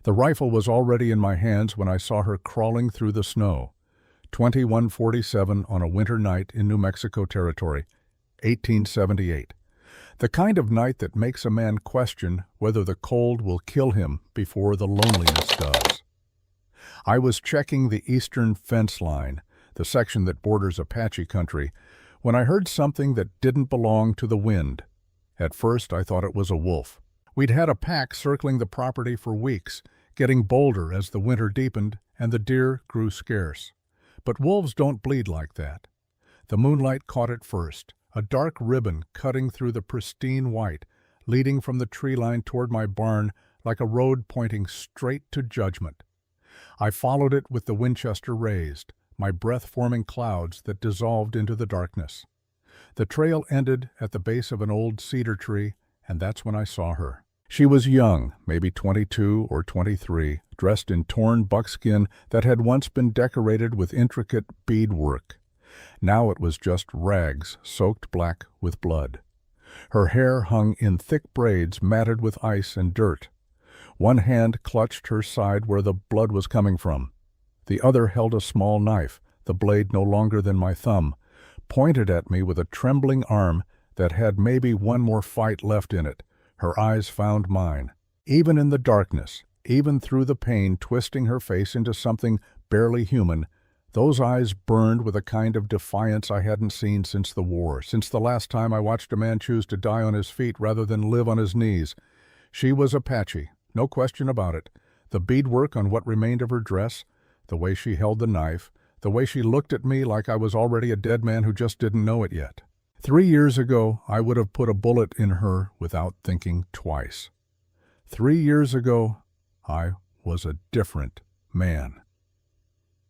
The rifle was already in my hands when I saw her crawling through the snow. 21:47 on a winter night in New Mexico Territory, 1878. The kind of night that makes a man question whether the cold will kill him before the loneliness does. I was checking the eastern fence line, the section that borders Apache country, when I heard something that didn't belong to the wind. At first, I thought it was a wolf. We'd had a pack circling the property for weeks, getting bolder as the winter deepened and the deer grew scarce. But wolves don't bleed like that. The moonlight caught it first, a dark ribbon cutting through the pristine white, leading from the tree line toward my barn like a road pointing straight to judgment. I followed it with the Winchester raised, my breath forming clouds that dissolved into the darkness. The trail ended at the base of an old cedar tree, and that's when I saw her. She was young, maybe 22 or 23, dressed in torn buckskin that had once been decorated with intricate beadwork. Now it was just rags soaked black with blood. Her hair hung in thick braids matted with ice and dirt. One hand clutched her side where the blood was coming from. The other held a small knife, the blade no longer than my thumb, pointed at me with a trembling arm that had maybe one more fight left in it. Her eyes found mine. Even in the darkness, even through the pain twisting her face into something barely human, those eyes burned with a kind of defiance I hadn't seen since the war, since the last time I watched a man choose to die on his feet rather than live on his knees. She was Apache, no question about it. The beadwork on what remained of her dress, the way she held the knife, the way she looked at me like I was already a dead man who just didn't know it yet. 3 years ago, I would have put a bullet in her without thinking twice. 3 years ago, I was a different man.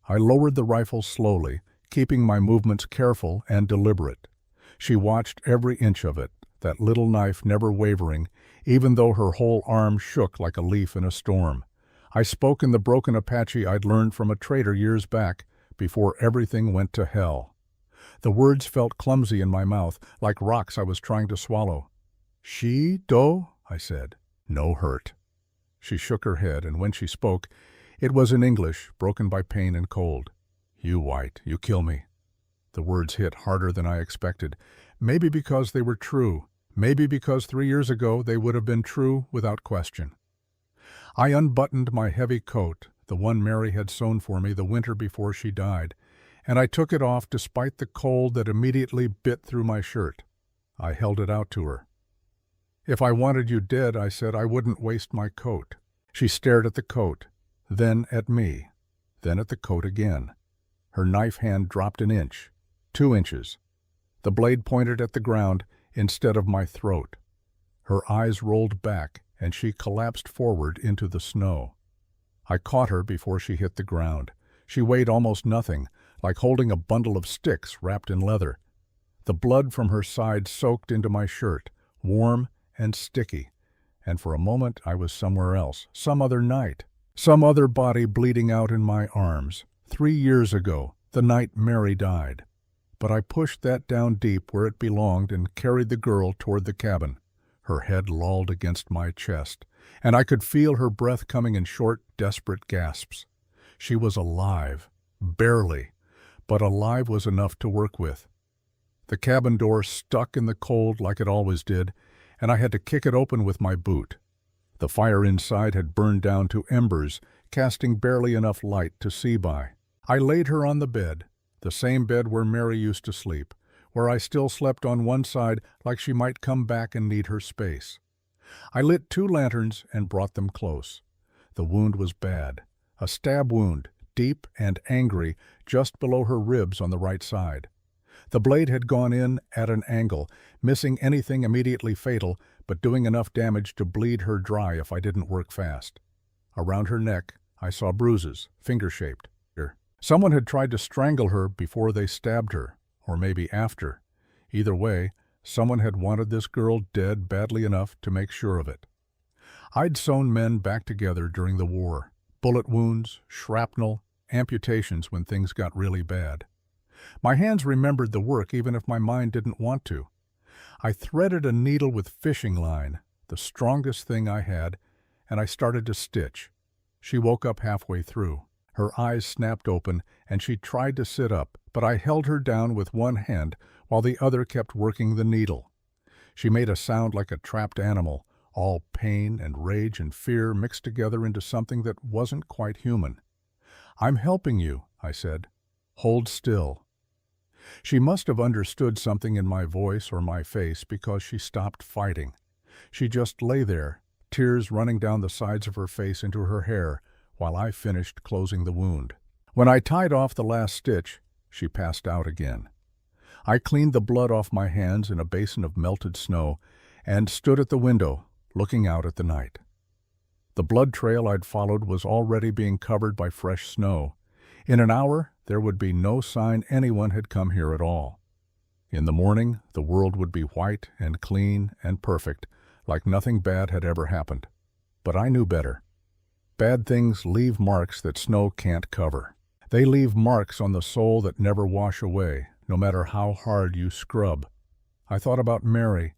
I lowered the rifle slowly, keeping my movements careful and deliberate. She watched every inch of it, that little knife never wavering, even though her whole arm shook like a leaf in a storm. I spoke in the broken Apache I'd learned from a trader years back, before everything went to hell. The words felt clumsy in my mouth, like rocks I was trying to swallow. "She do?" I said. "No hurt." She shook her head, and when she spoke, it was in English, broken by pain and cold. "You white, you kill me." The words hit harder than I expected, maybe because they were true, maybe because 3 years ago they would have been true without question. I unbuttoned my heavy coat, the one Mary had sewn for me the winter before she died, and I took it off despite the cold that immediately bit through my shirt. I held it out to her. "If I wanted you dead," I said, "I wouldn't waste my coat." She stared at the coat, then at me, then at the coat again. Her knife hand dropped an inch, 2 inches. The blade pointed at the ground instead of my throat. Her eyes rolled back, and she collapsed forward into the snow. I caught her before she hit the ground. She weighed almost nothing, like holding a bundle of sticks wrapped in leather. The blood from her side soaked into my shirt, warm and sticky, and for a moment I was somewhere else, some other night, some other body bleeding out in my arms. 3 years ago, the night Mary died. But I pushed that down deep where it belonged and carried the girl toward the cabin. Her head lolled against my chest, and I could feel her breath coming in short, desperate gasps. She was alive, barely, but alive was enough to work with. The cabin door stuck in the cold like it always did, and I had to kick it open with my boot. The fire inside had burned down to embers, casting barely enough light to see by. I laid her on the bed, the same bed where Mary used to sleep, where I still slept on one side like she might come back and need her space. I lit 2 lanterns and brought them close. The wound was bad, a stab wound, deep and angry, just below her ribs on the right side. The blade had gone in at an angle, missing anything immediately fatal, but doing enough damage to bleed her dry if I didn't work fast. Around her neck, I saw bruises, finger-shaped. Someone had tried to strangle her before they stabbed her, or maybe after. Either way, someone had wanted this girl dead badly enough to make sure of it. I'd sewn men back together during the war. Bullet wounds, shrapnel, amputations when things got really bad. My hands remembered the work even if my mind didn't want to. I threaded a needle with fishing line, the strongest thing I had, and I started to stitch. She woke up halfway through. Her eyes snapped open, and she tried to sit up, but I held her down with one hand while the other kept working the needle. She made a sound like a trapped animal, all pain and rage and fear mixed together into something that wasn't quite human. "I'm helping you," I said. "Hold still." She must have understood something in my voice or my face because she stopped fighting. She just lay there, tears running down the sides of her face into her hair, while I finished closing the wound. When I tied off the last stitch, she passed out again. I cleaned the blood off my hands in a basin of melted snow and stood at the window, looking out at the night. The blood trail I'd followed was already being covered by fresh snow. In an hour, there would be no sign anyone had come here at all. In the morning, the world would be white and clean and perfect, like nothing bad had ever happened. But I knew better. Bad things leave marks that snow can't cover. They leave marks on the soul that never wash away, no matter how hard you scrub. I thought about Mary,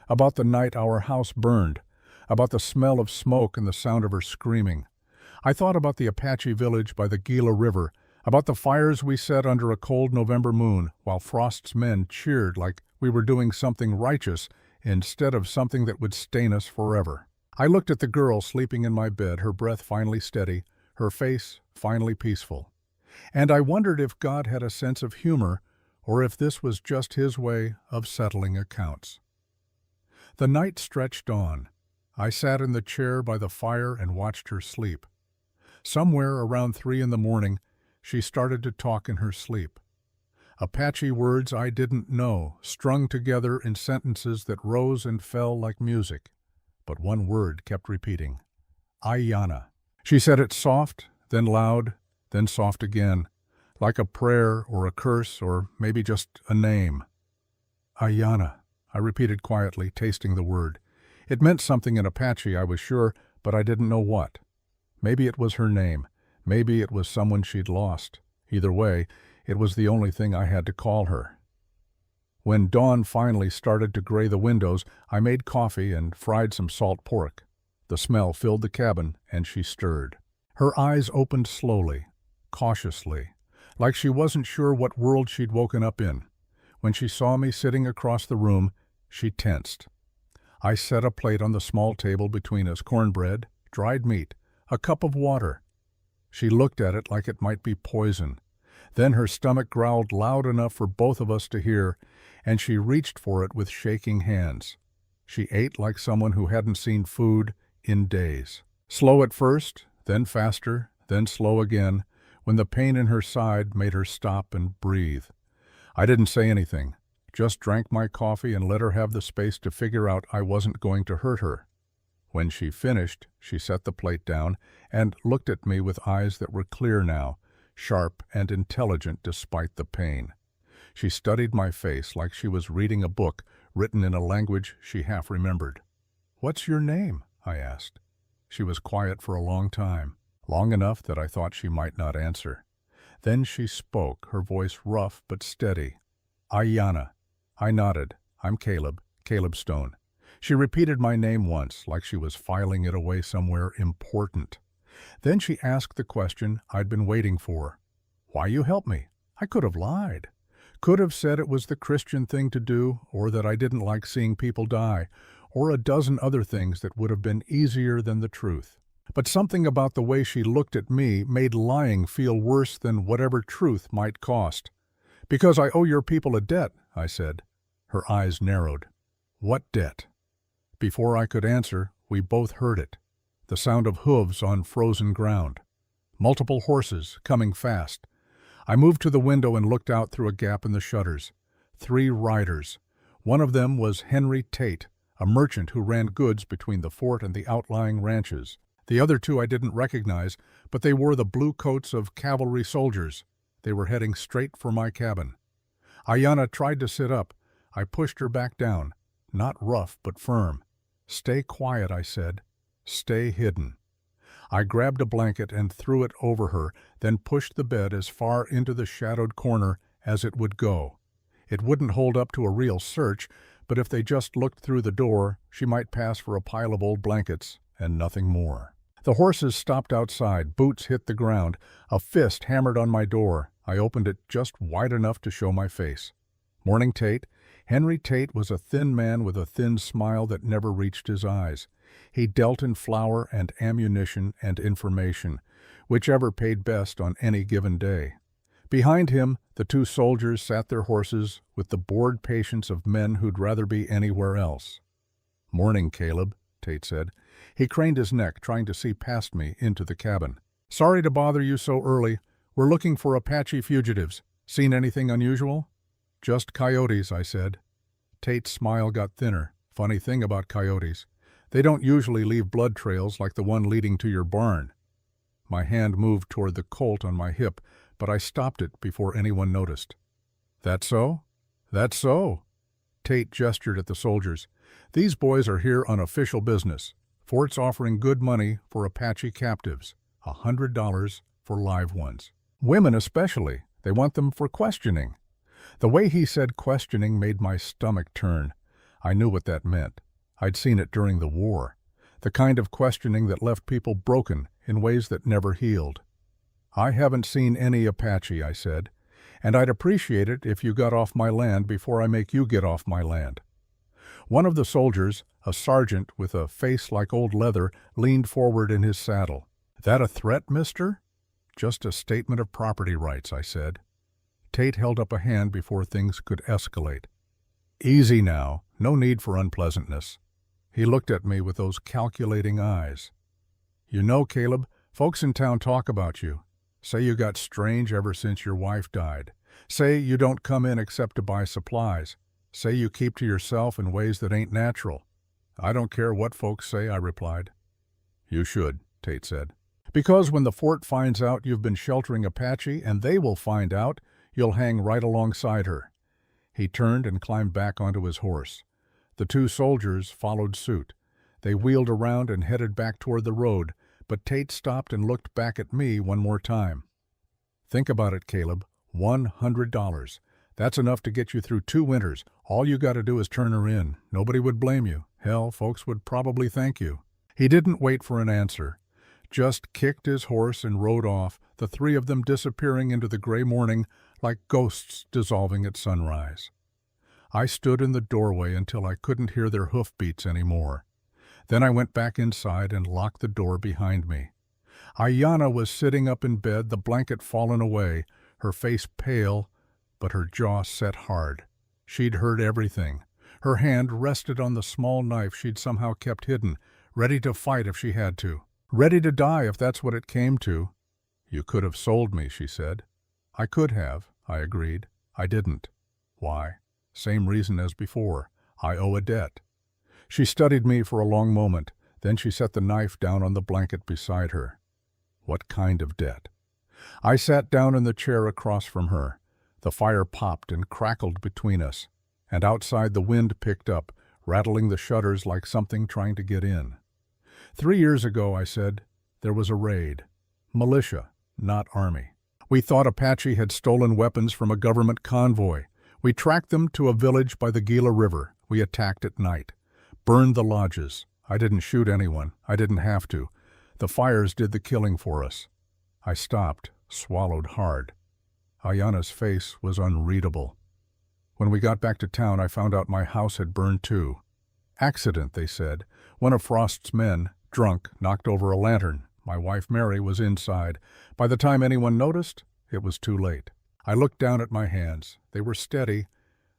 about the night our house burned, about the smell of smoke and the sound of her screaming. I thought about the Apache village by the Gila River, about the fires we set under a cold November moon while Frost's men cheered like we were doing something righteous instead of something that would stain us forever. I looked at the girl sleeping in my bed, her breath finally steady, her face finally peaceful. And I wondered if God had a sense of humor or if this was just his way of settling accounts. The night stretched on. I sat in the chair by the fire and watched her sleep. Somewhere around 3 a.m, she started to talk in her sleep. Apache words I didn't know, strung together in sentences that rose and fell like music. But one word kept repeating. Ayanna. She said it soft, then loud, then soft again, like a prayer or a curse or maybe just a name. Ayanna, I repeated quietly, tasting the word. It meant something in Apache, I was sure, but I didn't know what. Maybe it was her name. Maybe it was someone she'd lost. Either way, it was the only thing I had to call her. When dawn finally started to gray the windows, I made coffee and fried some salt pork. The smell filled the cabin, and she stirred. Her eyes opened slowly, cautiously, like she wasn't sure what world she'd woken up in. When she saw me sitting across the room, she tensed. I set a plate on the small table between us, cornbread, dried meat, a cup of water. She looked at it like it might be poison. Then her stomach growled loud enough for both of us to hear, and she reached for it with shaking hands. She ate like someone who hadn't seen food in days. Slow at first, then faster, then slow again, when the pain in her side made her stop and breathe. I didn't say anything, just drank my coffee and let her have the space to figure out I wasn't going to hurt her. When she finished, she set the plate down and looked at me with eyes that were clear now, sharp and intelligent despite the pain. She studied my face like she was reading a book written in a language she half remembered. "What's your name?" I asked. She was quiet for a long time, long enough that I thought she might not answer. Then she spoke, her voice rough but steady. "Ayanna." I nodded. "I'm Caleb Stone." She repeated my name once, like she was filing it away somewhere important. Then she asked the question I'd been waiting for. "Why you help me?" I could have lied. Could have said it was the Christian thing to do, or that I didn't like seeing people die, or a dozen other things that would have been easier than the truth. But something about the way she looked at me made lying feel worse than whatever truth might cost. "Because I owe your people a debt," I said. Her eyes narrowed. "What debt?" Before I could answer, we both heard it. The sound of hooves on frozen ground. Multiple horses, coming fast. I moved to the window and looked out through a gap in the shutters. 3 riders. One of them was Henry Tate, a merchant who ran goods between the fort and the outlying ranches. The other 2 I didn't recognize, but they wore the blue coats of cavalry soldiers. They were heading straight for my cabin. Ayanna tried to sit up. I pushed her back down. Not rough, but firm. "Stay quiet," I said. "Stay hidden." I grabbed a blanket and threw it over her, then pushed the bed as far into the shadowed corner as it would go. It wouldn't hold up to a real search, but if they just looked through the door, she might pass for a pile of old blankets and nothing more. The horses stopped outside, boots hit the ground, a fist hammered on my door. I opened it just wide enough to show my face. "Morning, Tate." Henry Tate was a thin man with a thin smile that never reached his eyes. He dealt in flour and ammunition and information, whichever paid best on any given day. Behind him, the two soldiers sat their horses with the bored patience of men who'd rather be anywhere else. "Morning, Caleb," Tate said. He craned his neck, trying to see past me into the cabin. "Sorry to bother you so early. We're looking for Apache fugitives. Seen anything unusual?" "Just coyotes," I said. Tate's smile got thinner. "Funny thing about coyotes. They don't usually leave blood trails like the one leading to your barn." My hand moved toward the Colt on my hip, but I stopped it before anyone noticed. "That so?" "That's so." Tate gestured at the soldiers. "These boys are here on official business. Fort's offering good money for Apache captives, $100 for live ones. Women especially. They want them for questioning." The way he said questioning made my stomach turn. I knew what that meant. I'd seen it during the war. The kind of questioning that left people broken in ways that never healed. "I haven't seen any Apache," I said, "and I'd appreciate it if you got off my land before I make you get off my land." One of the soldiers, a sergeant with a face like old leather, leaned forward in his saddle. "That a threat, mister?" "Just a statement of property rights," I said. Tate held up a hand before things could escalate. "Easy now. No need for unpleasantness." He looked at me with those calculating eyes. "You know, Caleb, folks in town talk about you. Say you got strange ever since your wife died. Say you don't come in except to buy supplies. Say you keep to yourself in ways that ain't natural." "I don't care what folks say," I replied. "You should," Tate said. "Because when the fort finds out you've been sheltering Apache, and they will find out, you'll hang right alongside her." He turned and climbed back onto his horse. The two soldiers followed suit. They wheeled around and headed back toward the road, but Tate stopped and looked back at me one more time. "Think about it, Caleb. $100. That's enough to get you through 2 winters. All you got to do is turn her in. Nobody would blame you. Hell, folks would probably thank you." He didn't wait for an answer. Just kicked his horse and rode off, the three of them disappearing into the gray morning like ghosts dissolving at sunrise. I stood in the doorway until I couldn't hear their hoofbeats anymore. Then I went back inside and locked the door behind me. Ayanna was sitting up in bed, the blanket fallen away, her face pale, but her jaw set hard. She'd heard everything. Her hand rested on the small knife she'd somehow kept hidden, ready to fight if she had to. Ready to die if that's what it came to. "You could have sold me," she said. "I could have," I agreed. "I didn't." "Why?" "Same reason as before. I owe a debt." She studied me for a long moment. Then she set the knife down on the blanket beside her. "What kind of debt?" I sat down in the chair across from her. The fire popped and crackled between us, and outside the wind picked up, rattling the shutters like something trying to get in. 3 years ago, I said, there was a raid. Militia, not army. We thought Apache had stolen weapons from a government convoy. We tracked them to a village by the Gila River. We attacked at night. Burned the lodges. I didn't shoot anyone. I didn't have to. The fires did the killing for us. I stopped, swallowed hard. Ayanna's face was unreadable. When we got back to town, I found out my house had burned too. Accident, they said. One of Frost's men, drunk, knocked over a lantern. My wife Mary was inside. By the time anyone noticed, it was too late. I looked down at my hands. They were steady,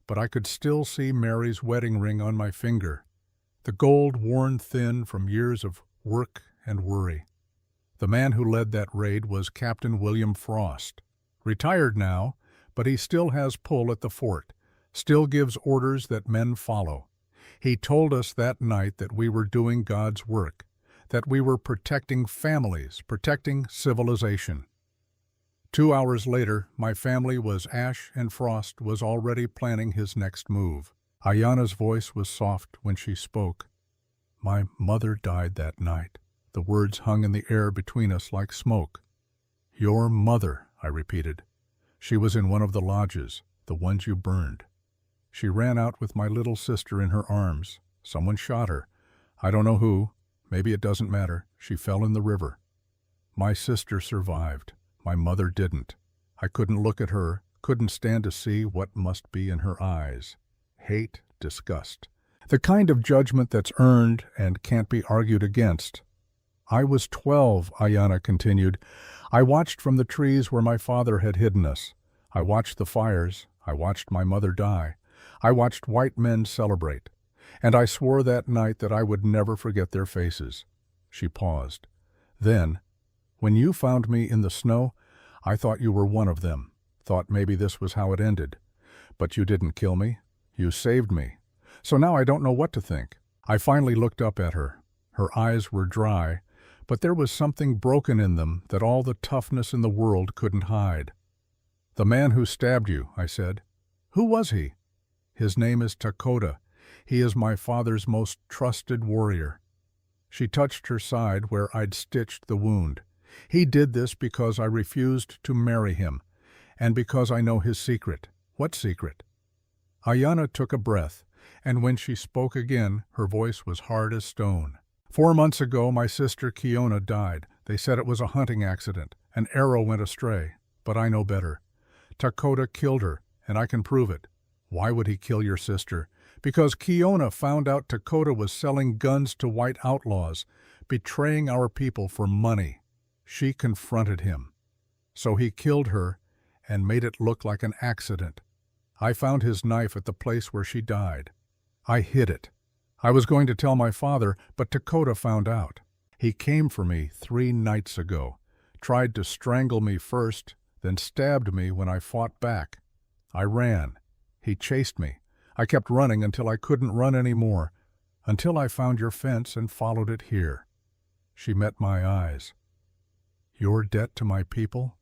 but I could still see Mary's wedding ring on my finger. The gold worn thin from years of work and worry. The man who led that raid was Captain William Frost. Retired now, but he still has pull at the fort, still gives orders that men follow. He told us that night that we were doing God's work, that we were protecting families, protecting civilization. 2 hours later, my family was ash and Frost was already planning his next move. Ayanna's voice was soft when she spoke. My mother died that night. The words hung in the air between us like smoke. Your mother, I repeated. She was in one of the lodges, the ones you burned. She ran out with my little sister in her arms. Someone shot her. I don't know who. Maybe it doesn't matter. She fell in the river. My sister survived. My mother didn't. I couldn't look at her, couldn't stand to see what must be in her eyes. Hate, disgust. The kind of judgment that's earned and can't be argued against. I was 12, Ayana continued. I watched from the trees where my father had hidden us. I watched the fires. I watched my mother die. I watched white men celebrate. And I swore that night that I would never forget their faces. She paused. Then, when you found me in the snow, I thought you were one of them, thought maybe this was how it ended. But you didn't kill me. You saved me. So now I don't know what to think. I finally looked up at her. Her eyes were dry, but there was something broken in them that all the toughness in the world couldn't hide. The man who stabbed you, I said. Who was he? His name is Dakota. He is my father's most trusted warrior. She touched her side where I'd stitched the wound. He did this because I refused to marry him, and because I know his secret. What secret? Ayana took a breath, and when she spoke again, her voice was hard as stone. 4 months ago, my sister Kiona died. They said it was a hunting accident. An arrow went astray. But I know better. Dakota killed her, and I can prove it. Why would he kill your sister? Because Kiona found out Dakota was selling guns to white outlaws, betraying our people for money. She confronted him. So he killed her and made it look like an accident. I found his knife at the place where she died. I hid it. I was going to tell my father, but Dakota found out. He came for me 3 nights ago, tried to strangle me first, then stabbed me when I fought back. I ran. He chased me. I kept running until I couldn't run anymore, until I found your fence and followed it here. She met my eyes. Your debt to my people?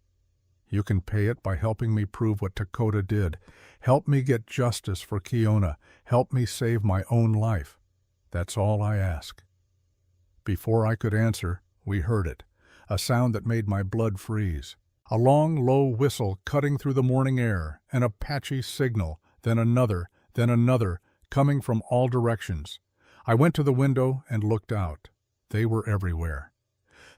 You can pay it by helping me prove what Dakota did. Help me get justice for Kiona. Help me save my own life. That's all I ask. Before I could answer, we heard it, a sound that made my blood freeze. A long, low whistle cutting through the morning air, an Apache signal, then another, coming from all directions. I went to the window and looked out. They were everywhere.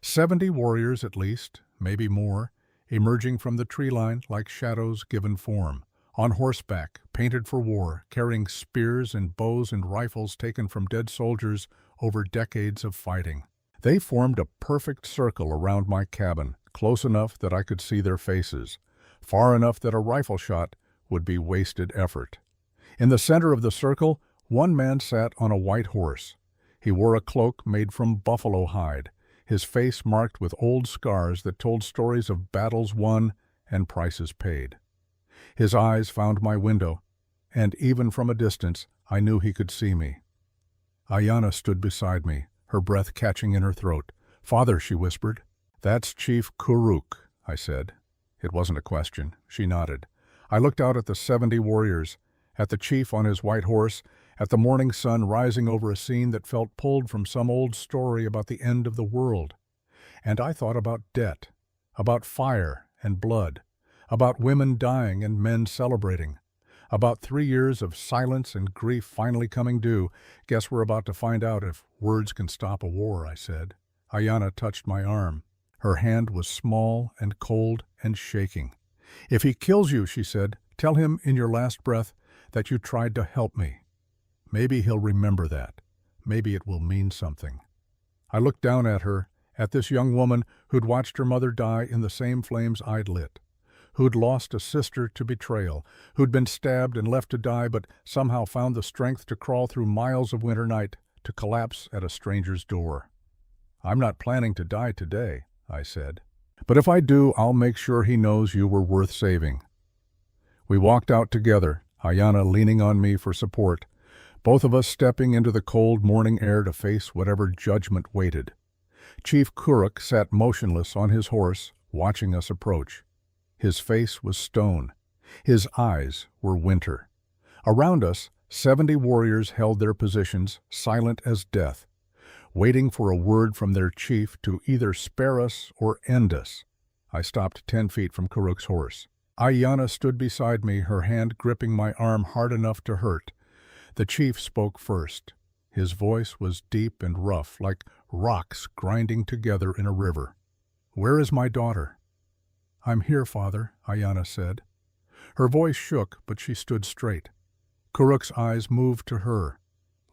70 warriors at least, maybe more, emerging from the tree line like shadows given form, on horseback, painted for war, carrying spears and bows and rifles taken from dead soldiers over decades of fighting. They formed a perfect circle around my cabin, close enough that I could see their faces, far enough that a rifle shot would be wasted effort. In the center of the circle, one man sat on a white horse. He wore a cloak made from buffalo hide, his face marked with old scars that told stories of battles won and prices paid. His eyes found my window, and even from a distance, I knew he could see me. Ayana stood beside me, her breath catching in her throat. "Father," she whispered. "That's Chief Kuruk," I said. It wasn't a question. She nodded. I looked out at the 70 warriors, at the chief on his white horse, at the morning sun rising over a scene that felt pulled from some old story about the end of the world. And I thought about debt, about fire and blood, about women dying and men celebrating, about 3 years of silence and grief finally coming due. "Guess we're about to find out if words can stop a war," I said. Ayana touched my arm. Her hand was small and cold and shaking. "If he kills you," she said, "tell him in your last breath that you tried to help me. Maybe he'll remember that. Maybe it will mean something." I looked down at her, at this young woman who'd watched her mother die in the same flames I'd lit, who'd lost a sister to betrayal, who'd been stabbed and left to die but somehow found the strength to crawl through miles of winter night to collapse at a stranger's door. "I'm not planning to die today," I said. "But if I do, I'll make sure he knows you were worth saving." We walked out together, Ayana leaning on me for support, both of us stepping into the cold morning air to face whatever judgment waited. Chief Kuruk sat motionless on his horse, watching us approach. His face was stone. His eyes were winter. Around us, 70 warriors held their positions, silent as death, waiting for a word from their chief to either spare us or end us. I stopped 10 feet from Kuruk's horse. Ayana stood beside me, her hand gripping my arm hard enough to hurt. The chief spoke first. His voice was deep and rough, like rocks grinding together in a river. "Where is my daughter?" "I'm here, Father," Ayanna said. Her voice shook, but she stood straight. Kuruk's eyes moved to her,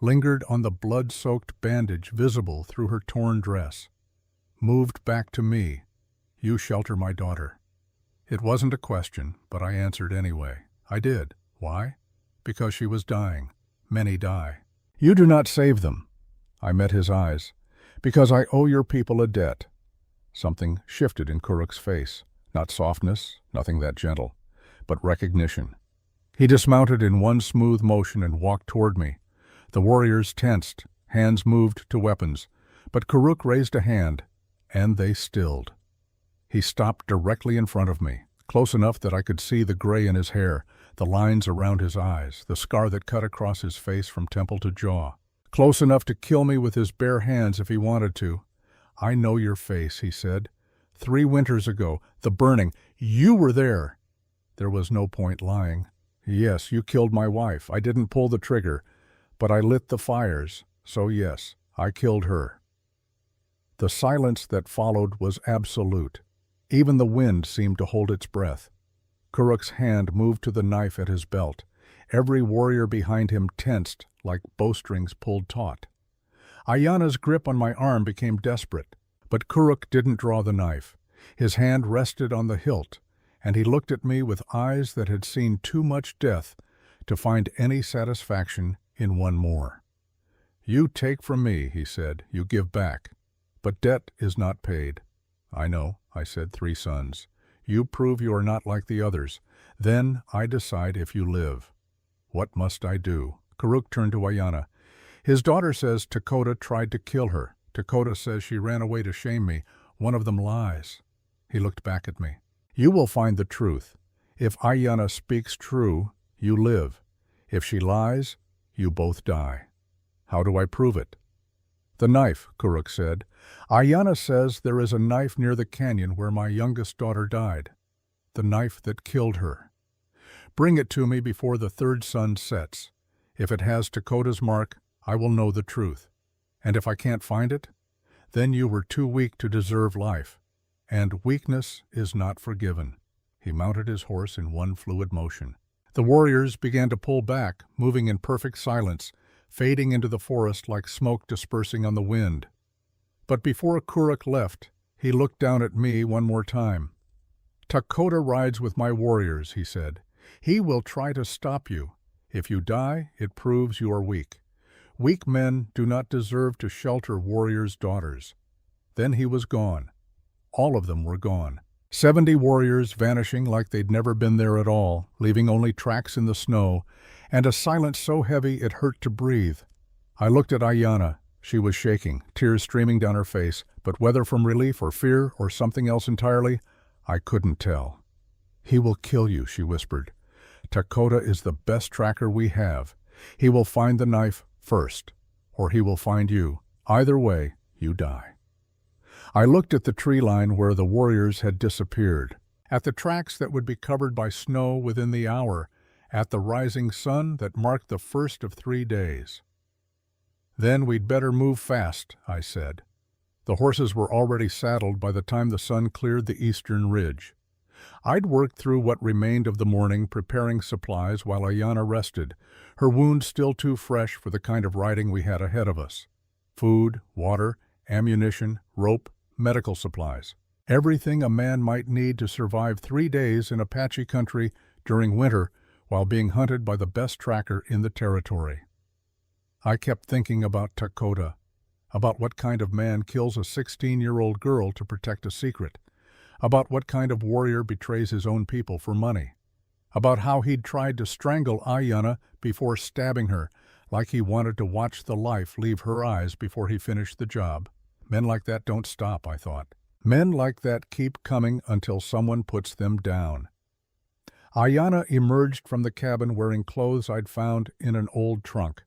lingered on the blood-soaked bandage visible through her torn dress. Moved back to me. "You shelter my daughter." It wasn't a question, but I answered anyway. I did. Why? Because she was dying. Many die. "You do not save them." I met his eyes. "Because I owe your people a debt." Something shifted in Kuruk's face. Not softness, nothing that gentle, but recognition. He dismounted in one smooth motion and walked toward me. The warriors tensed, hands moved to weapons, but Kuruk raised a hand, and they stilled. He stopped directly in front of me, close enough that I could see the gray in his hair, the lines around his eyes, the scar that cut across his face from temple to jaw. Close enough to kill me with his bare hands if he wanted to. "I know your face," he said. "3 winters ago, the burning, you were there." There was no point lying. "Yes, you killed my wife. I didn't pull the trigger, but I lit the fires, so yes, I killed her." The silence that followed was absolute. Even the wind seemed to hold its breath. Kuruk's hand moved to the knife at his belt. Every warrior behind him tensed like bowstrings pulled taut. Ayanna's grip on my arm became desperate, but Kuruk didn't draw the knife. His hand rested on the hilt, and he looked at me with eyes that had seen too much death to find any satisfaction in one more. "You take from me," he said, "you give back. But debt is not paid." "I know," I said, 3 sons. "You prove you are not like the others. Then I decide if you live." "What must I do?" Kuruk turned to Ayanna. "His daughter says Takota tried to kill her. Takota says she ran away to shame me. One of them lies." He looked back at me. "You will find the truth. If Ayanna speaks true, you live. If she lies, you both die." "How do I prove it?" "The knife," Kuruk said. "Ayanna says there is a knife near the canyon where my youngest daughter died. The knife that killed her. Bring it to me before the 3rd sun sets. If it has Takota's mark, I will know the truth. And if I can't find it, then you were too weak to deserve life. And weakness is not forgiven." He mounted his horse in one fluid motion. The warriors began to pull back, moving in perfect silence, fading into the forest like smoke dispersing on the wind. But before Kuruk left, he looked down at me one more time. "Takota rides with my warriors," he said. "He will try to stop you. If you die, it proves you are weak. Weak men do not deserve to shelter warriors' daughters." Then he was gone. All of them were gone. 70 warriors vanishing like they'd never been there at all, leaving only tracks in the snow, and a silence so heavy it hurt to breathe. I looked at Ayanna. She was shaking, tears streaming down her face, but whether from relief or fear or something else entirely, I couldn't tell. "He will kill you," she whispered. "Takota is the best tracker we have. He will find the knife first, or he will find you. Either way, you die." I looked at the tree line where the warriors had disappeared, at the tracks that would be covered by snow within the hour, at the rising sun that marked the first of 3 days. "Then we'd better move fast," I said. The horses were already saddled by the time the sun cleared the eastern ridge. I'd worked through what remained of the morning preparing supplies while Ayanna rested, her wound still too fresh for the kind of riding we had ahead of us. Food, water, ammunition, rope, medical supplies. Everything a man might need to survive 3 days in Apache country during winter while being hunted by the best tracker in the territory. I kept thinking about Takota, about what kind of man kills a 16-year-old girl to protect a secret, about what kind of warrior betrays his own people for money, about how he'd tried to strangle Ayanna before stabbing her, like he wanted to watch the life leave her eyes before he finished the job. Men like that don't stop, I thought. Men like that keep coming until someone puts them down. Ayanna emerged from the cabin wearing clothes I'd found in an old trunk.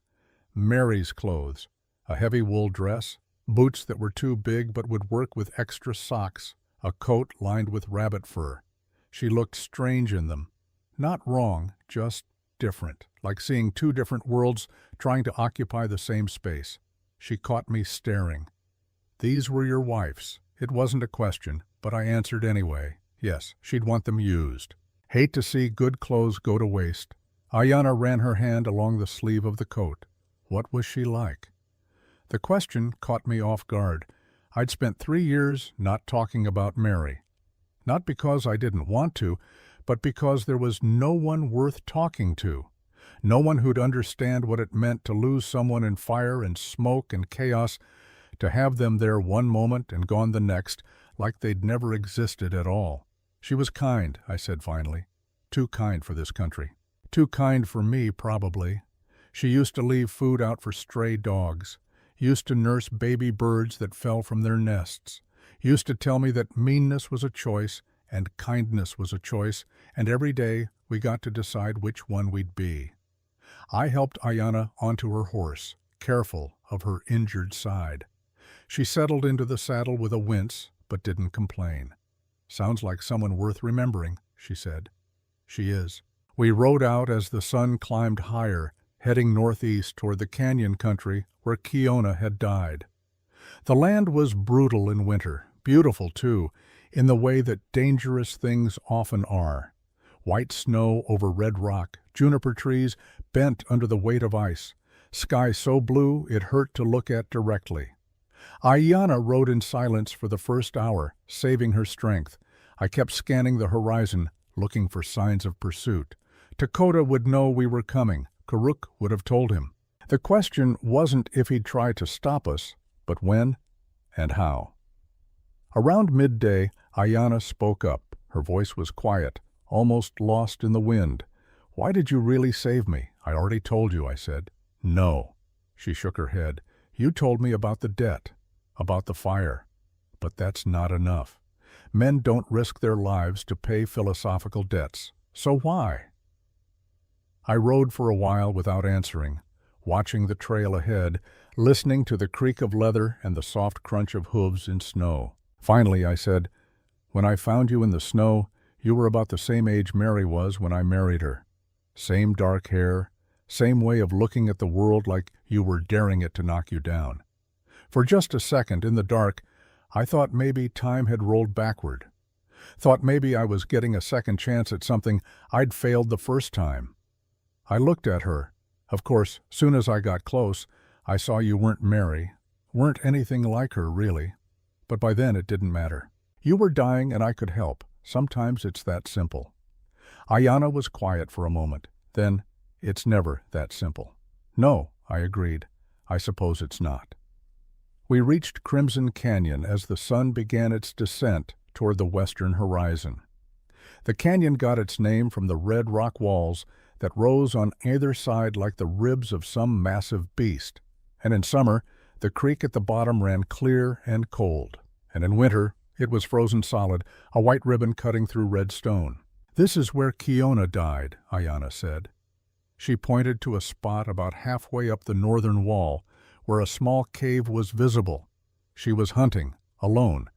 Mary's clothes, a heavy wool dress, boots that were too big but would work with extra socks, a coat lined with rabbit fur. She looked strange in them. Not wrong, just different, like seeing 2 different worlds trying to occupy the same space. She caught me staring. These were your wife's. It wasn't a question, but I answered anyway. Yes, she'd want them used. Hate to see good clothes go to waste. Ayanna ran her hand along the sleeve of the coat. What was she like? The question caught me off guard. I'd spent 3 years not talking about Mary. Not because I didn't want to, but because there was no one worth talking to. No one who'd understand what it meant to lose someone in fire and smoke and chaos, to have them there one moment and gone the next, like they'd never existed at all. She was kind, I said finally. Too kind for this country. Too kind for me, probably. She used to leave food out for stray dogs. Used to nurse baby birds that fell from their nests. Used to tell me that meanness was a choice and kindness was a choice, and every day we got to decide which one we'd be. I helped Ayanna onto her horse, careful of her injured side. She settled into the saddle with a wince, but didn't complain. Sounds like someone worth remembering, she said. She is. We rode out as the sun climbed higher, heading northeast toward the canyon country where Kiona had died. The land was brutal in winter, beautiful too, in the way that dangerous things often are. White snow over red rock, juniper trees bent under the weight of ice, sky so blue it hurt to look at directly. Ayanna rode in silence for the first hour, saving her strength. I kept scanning the horizon, looking for signs of pursuit. Dakota would know we were coming. Karuk would have told him. The question wasn't if he'd try to stop us, but when and how. Around midday, Ayanna spoke up. Her voice was quiet, almost lost in the wind. Why did you really save me? I already told you, I said. No. She shook her head. You told me about the debt, about the fire. But that's not enough. Men don't risk their lives to pay philosophical debts. So why? I rode for a while without answering, watching the trail ahead, listening to the creak of leather and the soft crunch of hooves in snow. Finally, I said, when I found you in the snow, you were about the same age Mary was when I married her. Same dark hair, same way of looking at the world like you were daring it to knock you down. For just a second, in the dark, I thought maybe time had rolled backward. Thought maybe I was getting a second chance at something I'd failed the first time. I looked at her. Of course, soon as I got close, I saw you weren't Mary, weren't anything like her, really. But by then it didn't matter. You were dying and I could help. Sometimes it's that simple. Ayanna was quiet for a moment. Then, it's never that simple. No, I agreed. I suppose it's not. We reached Crimson Canyon as the sun began its descent toward the western horizon. The canyon got its name from the red rock walls that rose on either side like the ribs of some massive beast. And in summer, the creek at the bottom ran clear and cold. And in winter, it was frozen solid, a white ribbon cutting through red stone. This is where Kiona died, Ayanna said. She pointed to a spot about halfway up the northern wall, where a small cave was visible. She was hunting, alone,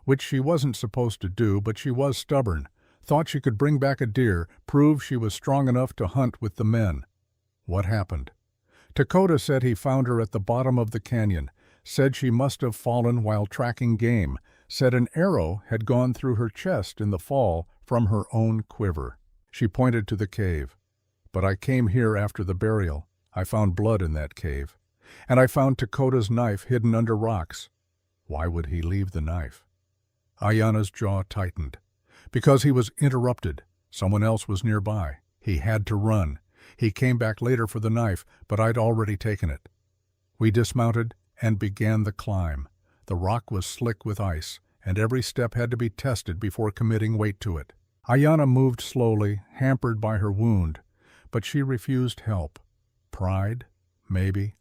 which she wasn't supposed to do, but she was stubborn, thought she could bring back a deer, prove she was strong enough to hunt with the men. What happened? Dakota said he found her at the bottom of the canyon, said she must have fallen while tracking game, said an arrow had gone through her chest in the fall from her own quiver. She pointed to the cave. But I came here after the burial. I found blood in that cave. And I found Dakota's knife hidden under rocks. Why would he leave the knife? Ayanna's jaw tightened. Because he was interrupted. Someone else was nearby. He had to run. He came back later for the knife, but I'd already taken it. We dismounted and began the climb. The rock was slick with ice, and every step had to be tested before committing weight to it. Ayanna moved slowly, hampered by her wound, but she refused help. Pride? Maybe.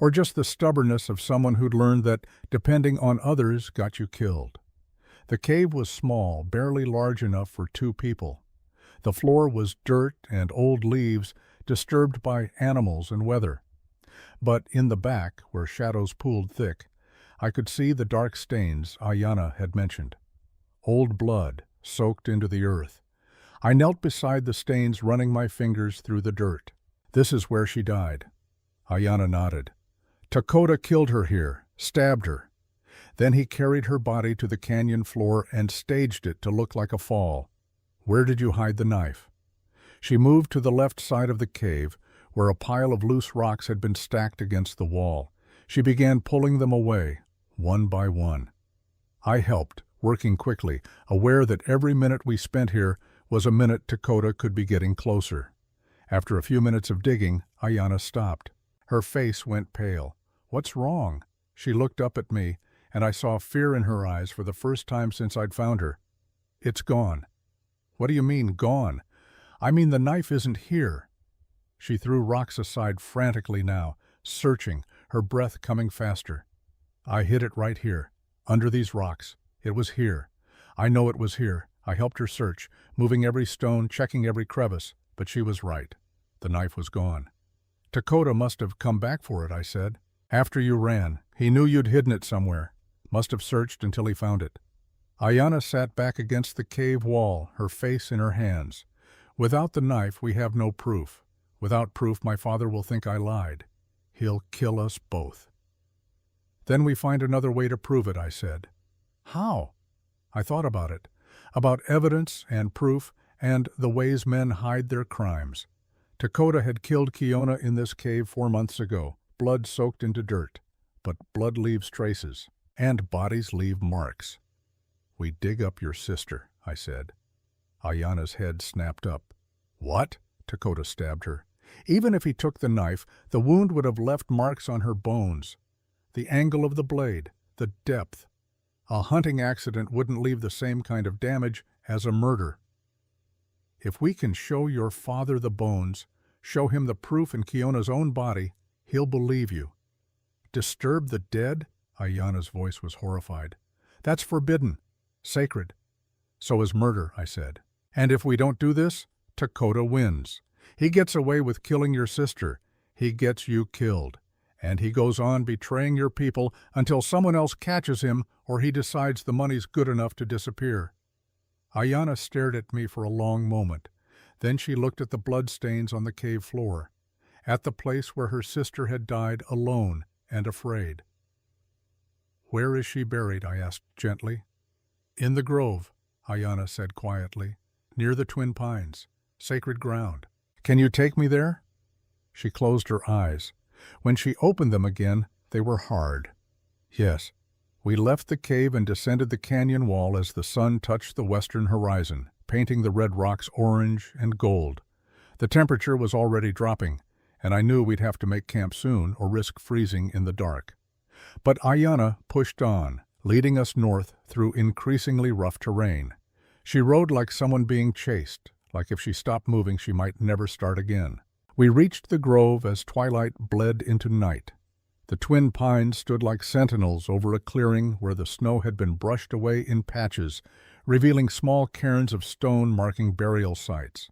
Or just the stubbornness of someone who'd learned that depending on others got you killed. The cave was small, barely large enough for 2 people. The floor was dirt and old leaves, disturbed by animals and weather. But in the back, where shadows pooled thick, I could see the dark stains Ayanna had mentioned. Old blood, soaked into the earth. I knelt beside the stains, running my fingers through the dirt. This is where she died. Ayanna nodded. Dakota killed her here, stabbed her. Then he carried her body to the canyon floor and staged it to look like a fall. "Where did you hide the knife?" She moved to the left side of the cave, where a pile of loose rocks had been stacked against the wall. She began pulling them away, one by one. I helped, working quickly, aware that every minute we spent here was a minute Dakota could be getting closer. After a few minutes of digging, Ayanna stopped. Her face went pale. "What's wrong?" She looked up at me, and I saw fear in her eyes for the first time since I'd found her. "It's gone." "What do you mean, gone?" "I mean the knife isn't here." She threw rocks aside frantically now, searching, her breath coming faster. "I hid it right here, under these rocks. It was here. I know it was here." I helped her search, moving every stone, checking every crevice, but she was right. The knife was gone. "Dakota must have come back for it," I said. "After you ran. He knew you'd hidden it somewhere. Must have searched until he found it." Ayanna sat back against the cave wall, her face in her hands. "Without the knife, we have no proof. Without proof, my father will think I lied. He'll kill us both." "Then we find another way to prove it," I said. "How?" I thought about it. About evidence and proof and the ways men hide their crimes. Dakota had killed Kiona in this cave 4 months ago, blood soaked into dirt. But blood leaves traces, and bodies leave marks. "We dig up your sister," I said. Ayanna's head snapped up. "What?" Dakota stabbed her. "Even if he took the knife, the wound would have left marks on her bones. The angle of the blade, the depth. A hunting accident wouldn't leave the same kind of damage as a murder. If we can show your father the bones, show him the proof in Kiona's own body, he'll believe you." "Disturb the dead?" Ayanna's voice was horrified. "That's forbidden. Sacred." "So is murder," I said. "And if we don't do this, Dakota wins. He gets away with killing your sister. He gets you killed. And he goes on betraying your people until someone else catches him or he decides the money's good enough to disappear." Ayanna stared at me for a long moment. Then she looked at the bloodstains on the cave floor, at the place where her sister had died alone and afraid. "Where is she buried?" I asked gently. "In the grove," Ayanna said quietly, "near the Twin Pines. Sacred ground. Can you take me there?" She closed her eyes. When she opened them again, they were hard. "Yes." We left the cave and descended the canyon wall as the sun touched the western horizon, painting the red rocks orange and gold. The temperature was already dropping, and I knew we'd have to make camp soon or risk freezing in the dark. But Ayanna pushed on, leading us north through increasingly rough terrain. She rode like someone being chased, like if she stopped moving she might never start again. We reached the grove as twilight bled into night. The Twin Pines stood like sentinels over a clearing where the snow had been brushed away in patches, revealing small cairns of stone marking burial sites.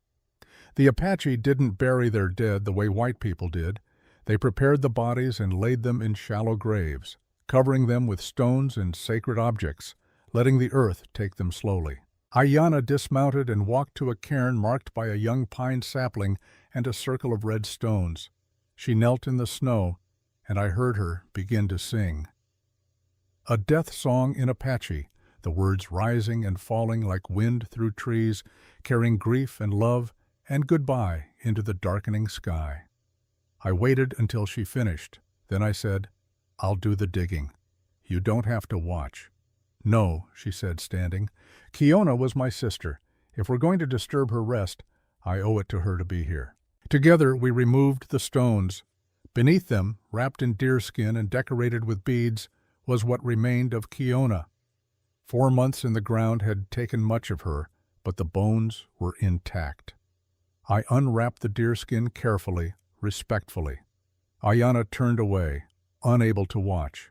The Apache didn't bury their dead the way white people did. They prepared the bodies and laid them in shallow graves, covering them with stones and sacred objects, letting the earth take them slowly. Ayanna dismounted and walked to a cairn marked by a young pine sapling and a circle of red stones. She knelt in the snow, and I heard her begin to sing. A death song in Apache, the words rising and falling like wind through trees, carrying grief and love and goodbye into the darkening sky. I waited until she finished. Then I said, "I'll do the digging. You don't have to watch." "No," she said, standing. "Kiona was my sister. If we're going to disturb her rest, I owe it to her to be here." Together we removed the stones. Beneath them, wrapped in deerskin and decorated with beads, was what remained of Kiona. 4 months in the ground had taken much of her, but the bones were intact. I unwrapped the deerskin carefully, respectfully. Ayanna turned away, unable to watch.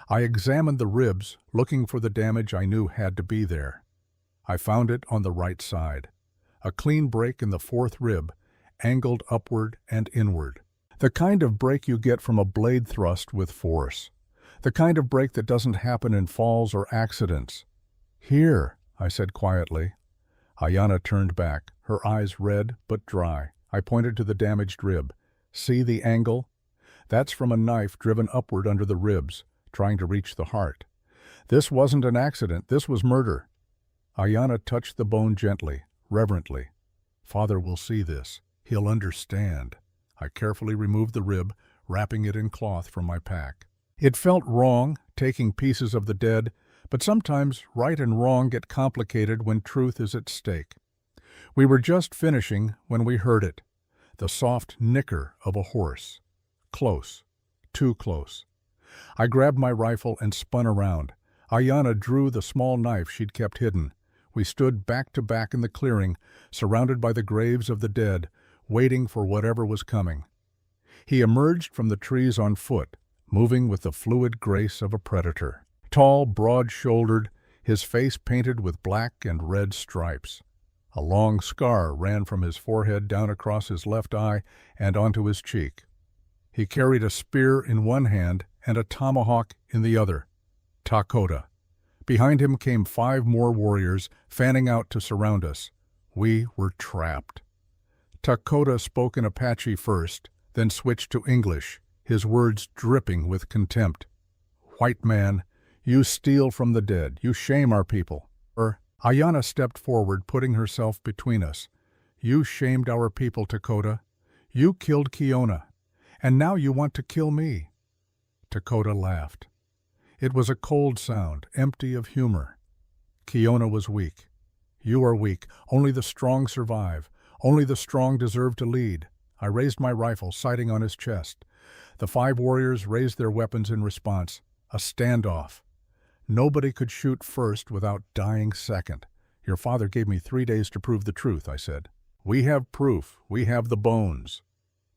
I examined the ribs, looking for the damage I knew had to be there. I found it on the right side. A clean break in the 4th rib, angled upward and inward. The kind of break you get from a blade thrust with force. The kind of break that doesn't happen in falls or accidents. "Here," I said quietly. Ayanna turned back, her eyes red but dry. I pointed to the damaged rib. "See the angle? That's from a knife driven upward under the ribs, trying to reach the heart. This wasn't an accident, this was murder. Ayanna touched the bone gently, reverently. Father will see this. He'll understand. I carefully removed the rib, wrapping it in cloth from my pack. It felt wrong, taking pieces of the dead, but sometimes right and wrong get complicated when truth is at stake. We were just finishing when we heard it, the soft nicker of a horse. Close, too close. I grabbed my rifle and spun around. Ayanna drew the small knife she'd kept hidden. We stood back to back in the clearing, surrounded by the graves of the dead, waiting for whatever was coming. He emerged from the trees on foot, moving with the fluid grace of a predator. Tall, broad-shouldered, his face painted with black and red stripes. A long scar ran from his forehead down across his left eye and onto his cheek. He carried a spear in one hand and a tomahawk in the other. Takota. Behind him came 5 more warriors, fanning out to surround us. We were trapped. Takota spoke in Apache first, then switched to English, his words dripping with contempt. "White man, you steal from the dead. You shame our people." Ayanna stepped forward, putting herself between us. "You shamed our people, Takota. You killed Kiona. And now you want to kill me." Takota laughed. It was a cold sound, empty of humor. "Kiona was weak. You are weak. Only the strong survive. Only the strong deserve to lead." I raised my rifle, sighting on his chest. The 5 warriors raised their weapons in response. A standoff. Nobody could shoot first without dying second. "Your father gave me 3 days to prove the truth," I said. "We have proof. We have the bones."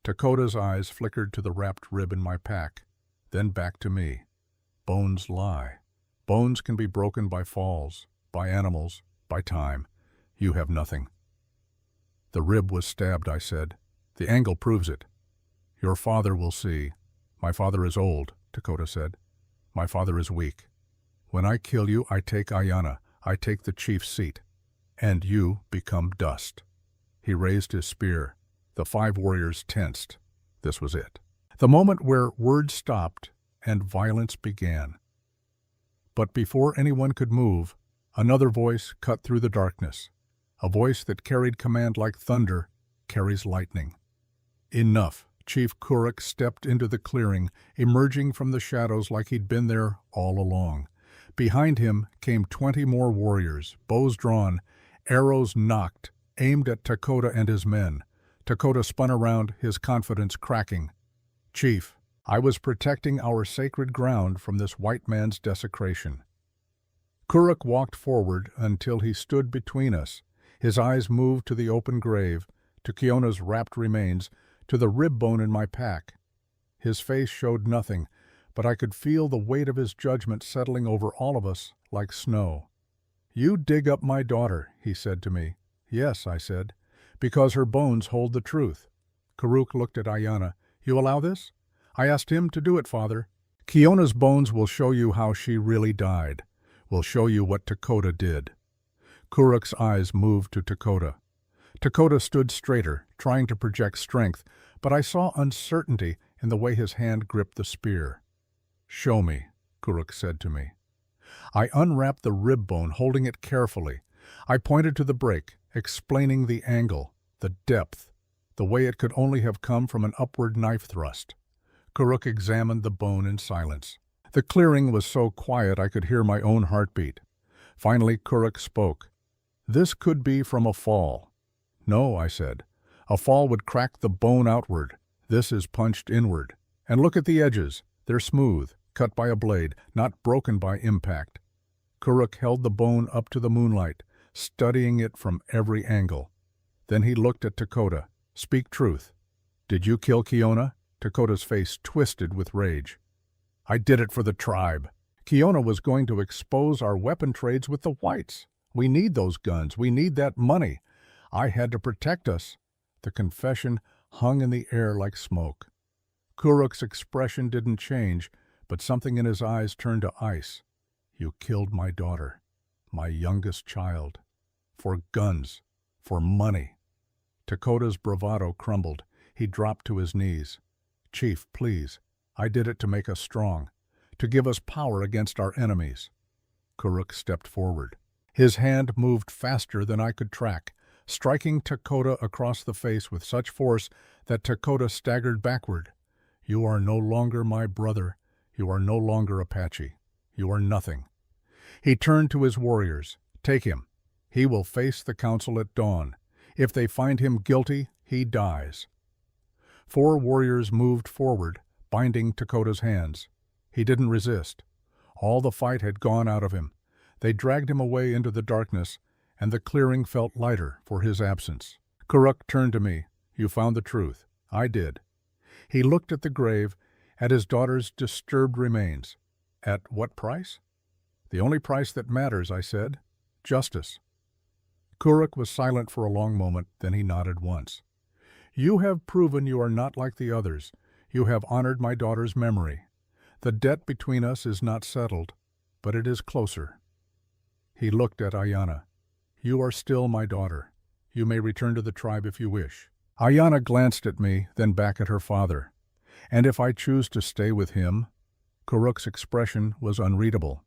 Takota's eyes flickered to the wrapped rib in my pack, then back to me. Bones lie. Bones can be broken by falls, by animals, by time. You have nothing. "The rib was stabbed," I said. "The angle proves it." "Your father will see." "My father is old," Takota said. "My father is weak. When I kill you, I take Ayanna. I take the chief's seat. And you become dust." He raised his spear. The 5 warriors tensed. This was it. The moment where words stopped and violence began. But before anyone could move, another voice cut through the darkness. A voice that carried command like thunder carries lightning. "Enough." Chief Kuruk stepped into the clearing, emerging from the shadows like he'd been there all along. Behind him came 20 more warriors, bows drawn, arrows nocked, aimed at Takota and his men. Takota spun around, his confidence cracking. "Chief, I was protecting our sacred ground from this white man's desecration." Kuruk walked forward until he stood between us. His eyes moved to the open grave, to Kiona's wrapped remains, to the rib bone in my pack. His face showed nothing, but I could feel the weight of his judgment settling over all of us like snow. "You dig up my daughter," he said to me. "Yes," I said, "because her bones hold the truth." Kuruk looked at Ayanna. "You allow this?" "I asked him to do it, Father." "Kiona's bones will show you how she really died. Will show you what Takota did." Kuruk's eyes moved to Takota. Takota stood straighter, trying to project strength, but I saw uncertainty in the way his hand gripped the spear. "Show me," Kuruk said to me. I unwrapped the rib bone, holding it carefully. I pointed to the break, explaining the angle, the depth, the way it could only have come from an upward knife thrust. Kuruk examined the bone in silence. The clearing was so quiet I could hear my own heartbeat. Finally, Kuruk spoke. "This could be from a fall." "No," I said. "A fall would crack the bone outward. This is punched inward. And look at the edges. They're smooth, cut by a blade, not broken by impact." Kuruk held the bone up to the moonlight, studying it from every angle. Then he looked at Takota. "Speak truth. Did you kill Kiona?" Takota's face twisted with rage. "I did it for the tribe. Kiona was going to expose our weapon trades with the whites. We need those guns. We need that money. I had to protect us." The confession hung in the air like smoke. Kuruk's expression didn't change, but something in his eyes turned to ice. "You killed my daughter, my youngest child. For guns, for money." Takota's bravado crumbled. He dropped to his knees. "Chief, please. I did it to make us strong, to give us power against our enemies." Kuruk stepped forward. His hand moved faster than I could track, striking Dakota across the face with such force that Dakota staggered backward. "You are no longer my brother. You are no longer Apache. You are nothing." He turned to his warriors. "Take him. He will face the council at dawn. If they find him guilty, he dies." 4 warriors moved forward, binding Dakota's hands. He didn't resist. All the fight had gone out of him. They dragged him away into the darkness, and the clearing felt lighter for his absence. Kuruk turned to me. "You found the truth." "I did." He looked at the grave, at his daughter's disturbed remains. "At what price?" "The only price that matters," I said. "Justice." Kuruk was silent for a long moment, then he nodded once. "You have proven you are not like the others. You have honored my daughter's memory. The debt between us is not settled, but it is closer." He looked at Ayanna. "You are still my daughter. You may return to the tribe if you wish." Ayanna glanced at me, then back at her father. "And if I choose to stay with him?" Kuruk's expression was unreadable.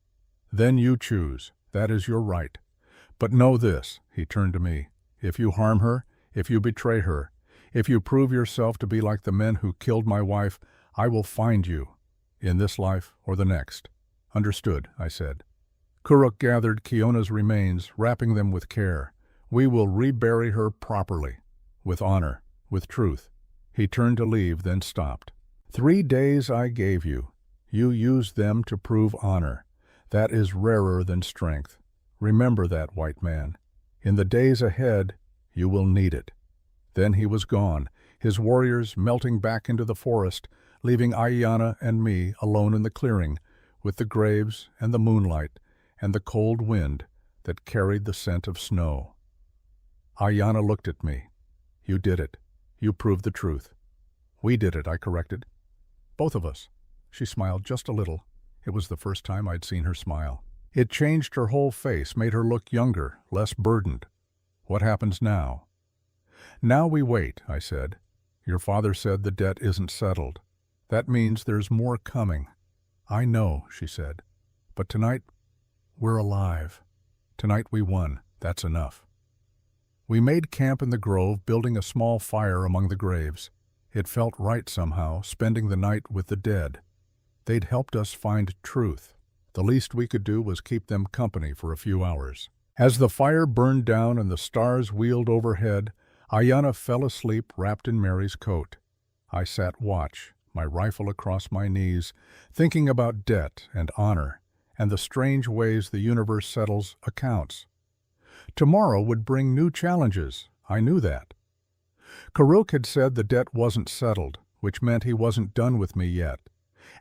"Then you choose. That is your right. But know this," he turned to me. "If you harm her, if you betray her, if you prove yourself to be like the men who killed my wife, I will find you, in this life or the next." "Understood," I said. Kuruk gathered Kiona's remains, wrapping them with care. "We will rebury her properly, with honor, with truth." He turned to leave, then stopped. 3 days I gave you. You used them to prove honor. That is rarer than strength. Remember that, white man. In the days ahead, you will need it." Then he was gone, his warriors melting back into the forest, leaving Ayanna and me alone in the clearing, with the graves and the moonlight and the cold wind that carried the scent of snow. Ayanna looked at me. "You did it. You proved the truth." "We did it," I corrected. "Both of us." She smiled just a little. It was the first time I'd seen her smile. It changed her whole face, made her look younger, less burdened. "What happens now?" "Now we wait," I said. "Your father said the debt isn't settled. That means there's more coming." "I know," she said. "But tonight, we're alive. Tonight we won. That's enough." We made camp in the grove, building a small fire among the graves. It felt right somehow, spending the night with the dead. They'd helped us find truth. The least we could do was keep them company for a few hours. As the fire burned down and the stars wheeled overhead, Ayanna fell asleep wrapped in Mary's coat. I sat watch, my rifle across my knees, thinking about debt and honor and the strange ways the universe settles accounts. Tomorrow would bring new challenges. I knew that. Kuruk had said the debt wasn't settled, which meant he wasn't done with me yet.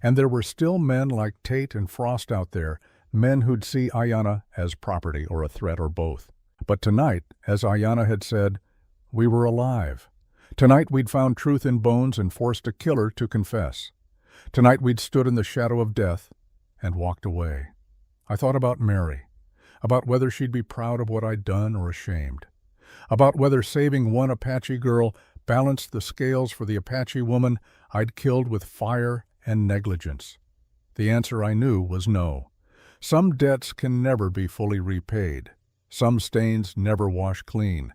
And there were still men like Tate and Frost out there, men who'd see Ayanna as property or a threat or both. But tonight, as Ayanna had said, we were alive. Tonight we'd found truth in bones and forced a killer to confess. Tonight we'd stood in the shadow of death and walked away. I thought about Mary, about whether she'd be proud of what I'd done or ashamed, about whether saving one Apache girl balanced the scales for the Apache woman I'd killed with fire and negligence. The answer I knew was no. Some debts can never be fully repaid. Some stains never wash clean.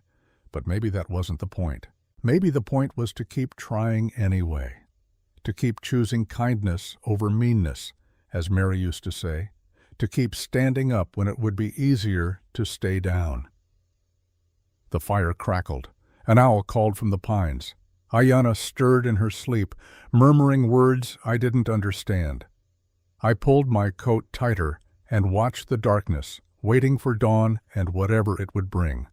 But maybe that wasn't the point. Maybe the point was to keep trying anyway. To keep choosing kindness over meanness, as Mary used to say. To keep standing up when it would be easier to stay down. The fire crackled. An owl called from the pines. Ayanna stirred in her sleep, murmuring words I didn't understand. I pulled my coat tighter and watched the darkness, waiting for dawn and whatever it would bring.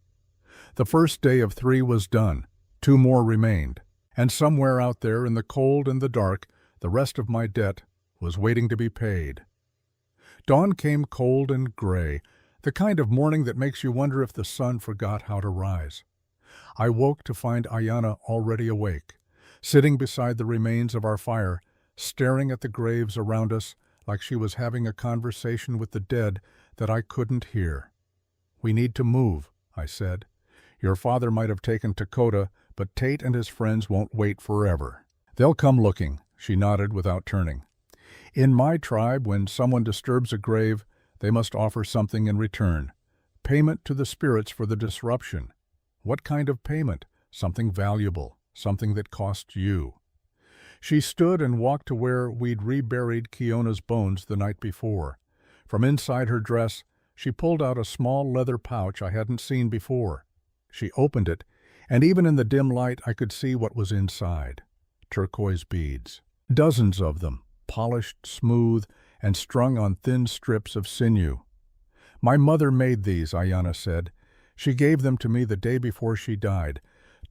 The first day of 3 was done. 2 more remained. And somewhere out there in the cold and the dark, the rest of my debt was waiting to be paid. Dawn came cold and gray, the kind of morning that makes you wonder if the sun forgot how to rise. I woke to find Ayanna already awake, sitting beside the remains of our fire, staring at the graves around us like she was having a conversation with the dead that I couldn't hear. "We need to move," I said. "Your father might have taken Dakota, but Tate and his friends won't wait forever. They'll come looking," she nodded without turning. "In my tribe, when someone disturbs a grave, They must offer something in return. Payment to the spirits for the disruption. What kind of payment? Something valuable, something that cost you. She stood and walked to where we'd reburied Kiona's bones the night before. From inside her dress, she pulled out a small leather pouch I hadn't seen before. She opened it, and even in the dim light I could see what was inside. Turquoise beads. Dozens of them, polished, smooth, and strung on thin strips of sinew. "My mother made these," Ayanna said. "She gave them to me the day before she died,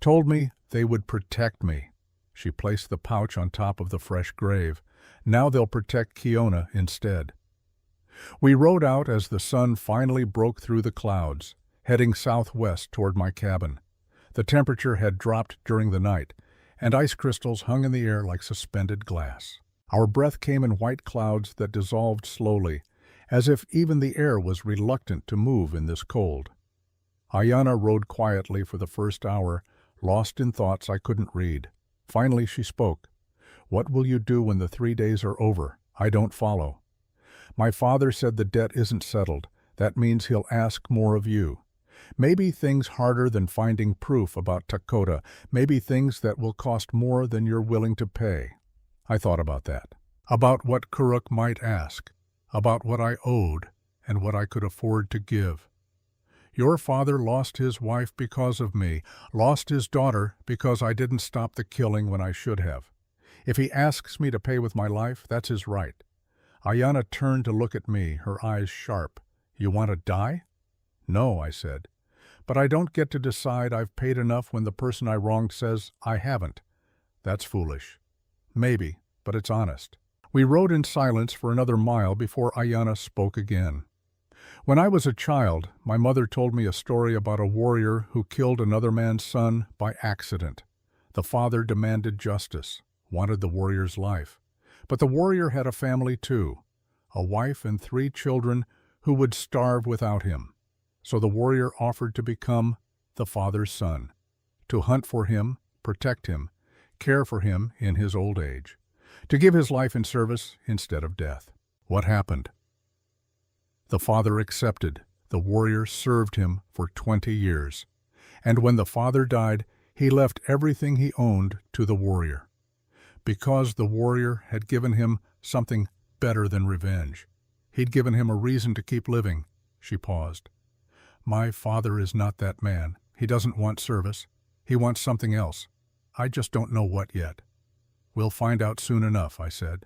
told me they would protect me." She placed the pouch on top of the fresh grave. "Now they'll protect Kiona instead." We rode out as the sun finally broke through the clouds, heading southwest toward my cabin. The temperature had dropped during the night, and ice crystals hung in the air like suspended glass. Our breath came in white clouds that dissolved slowly, as if even the air was reluctant to move in this cold. Ayanna rode quietly for the first hour, lost in thoughts I couldn't read. Finally she spoke. "What will you do when the 3 days are over? I don't follow." "My father said the debt isn't settled. That means he'll ask more of you. Maybe things harder than finding proof about Takota, maybe things that will cost more than you're willing to pay." I thought about that. About what Kuruk might ask. About what I owed and what I could afford to give. "Your father lost his wife because of me, lost his daughter because I didn't stop the killing when I should have. If he asks me to pay with my life, that's his right." Ayanna turned to look at me, her eyes sharp. "You want to die?" "No," I said. "But I don't get to decide I've paid enough when the person I wronged says I haven't. That's foolish." "Maybe, but it's honest." We rode in silence for another mile before Ayanna spoke again. "When I was a child, my mother told me a story about a warrior who killed another man's son by accident. The father demanded justice, wanted the warrior's life. But the warrior had a family too, a wife and 3 children who would starve without him. So the warrior offered to become the father's son, to hunt for him, protect him, care for him in his old age, to give his life in service instead of death. What happened? The father accepted. The warrior served him for 20 years. And when the father died, he left everything he owned to the warrior. Because the warrior had given him something better than revenge. He'd given him a reason to keep living." She paused. "My father is not that man. He doesn't want service. He wants something else. I just don't know what yet." "We'll find out soon enough," I said.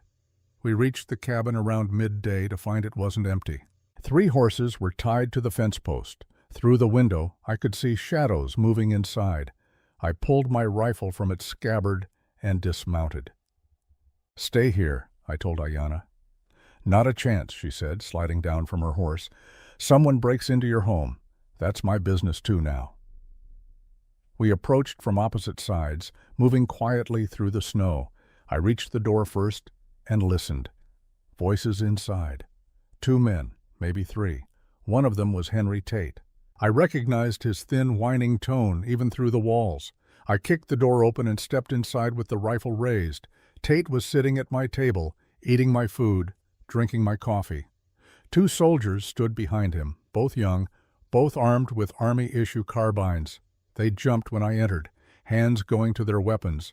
We reached the cabin around midday to find it wasn't empty. 3 horses were tied to the fence post. Through the window, I could see shadows moving inside. I pulled my rifle from its scabbard and dismounted. "Stay here," I told Ayanna. "Not a chance," she said, sliding down from her horse. "Someone breaks into your home. That's my business too now." We approached from opposite sides, moving quietly through the snow. I reached the door first and listened. Voices inside. 2 men, maybe 3. One of them was Henry Tate. I recognized his thin, whining tone even through the walls. I kicked the door open and stepped inside with the rifle raised. Tate was sitting at my table, eating my food, drinking my coffee. 2 soldiers stood behind him, both young, both armed with Army-issue carbines. They jumped when I entered, hands going to their weapons.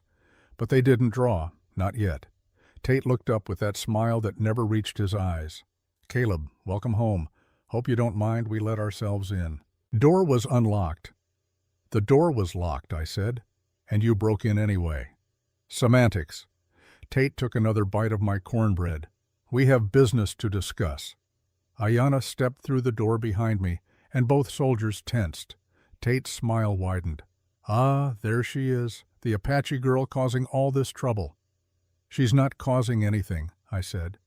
But they didn't draw, not yet. Tate looked up with that smile that never reached his eyes. "Caleb, welcome home. Hope you don't mind we let ourselves in." Door was unlocked. "The door was locked," I said, "and you broke in anyway." "Semantics." Tate took another bite of my cornbread. "We have business to discuss." Ayanna stepped through the door behind me, and both soldiers tensed. Tate's smile widened. "Ah, there she is, the Apache girl causing all this trouble." "She's not causing anything," I said.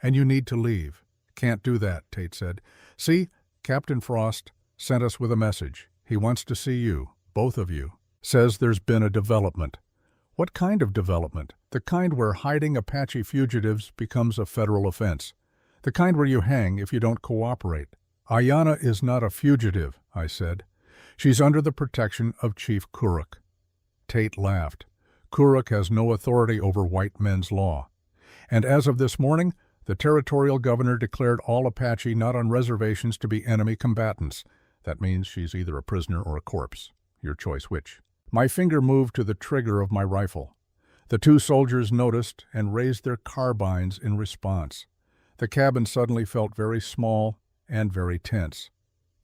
"And you need to leave." "Can't do that," Tate said. "See, Captain Frost sent us with a message. He wants to see you, both of you. Says there's been a development." "What kind of development?" "The kind where hiding Apache fugitives becomes a federal offense. The kind where you hang if you don't cooperate." "Ayanna is not a fugitive," I said. "She's under the protection of Chief Kuruk." Tate laughed. "Kuruk has no authority over white men's law. And as of this morning, The territorial governor declared all Apache not on reservations to be enemy combatants. That means she's either a prisoner or a corpse. Your choice which. My finger moved to the trigger of my rifle. The two soldiers noticed and raised their carbines in response. The cabin suddenly felt very small and very tense.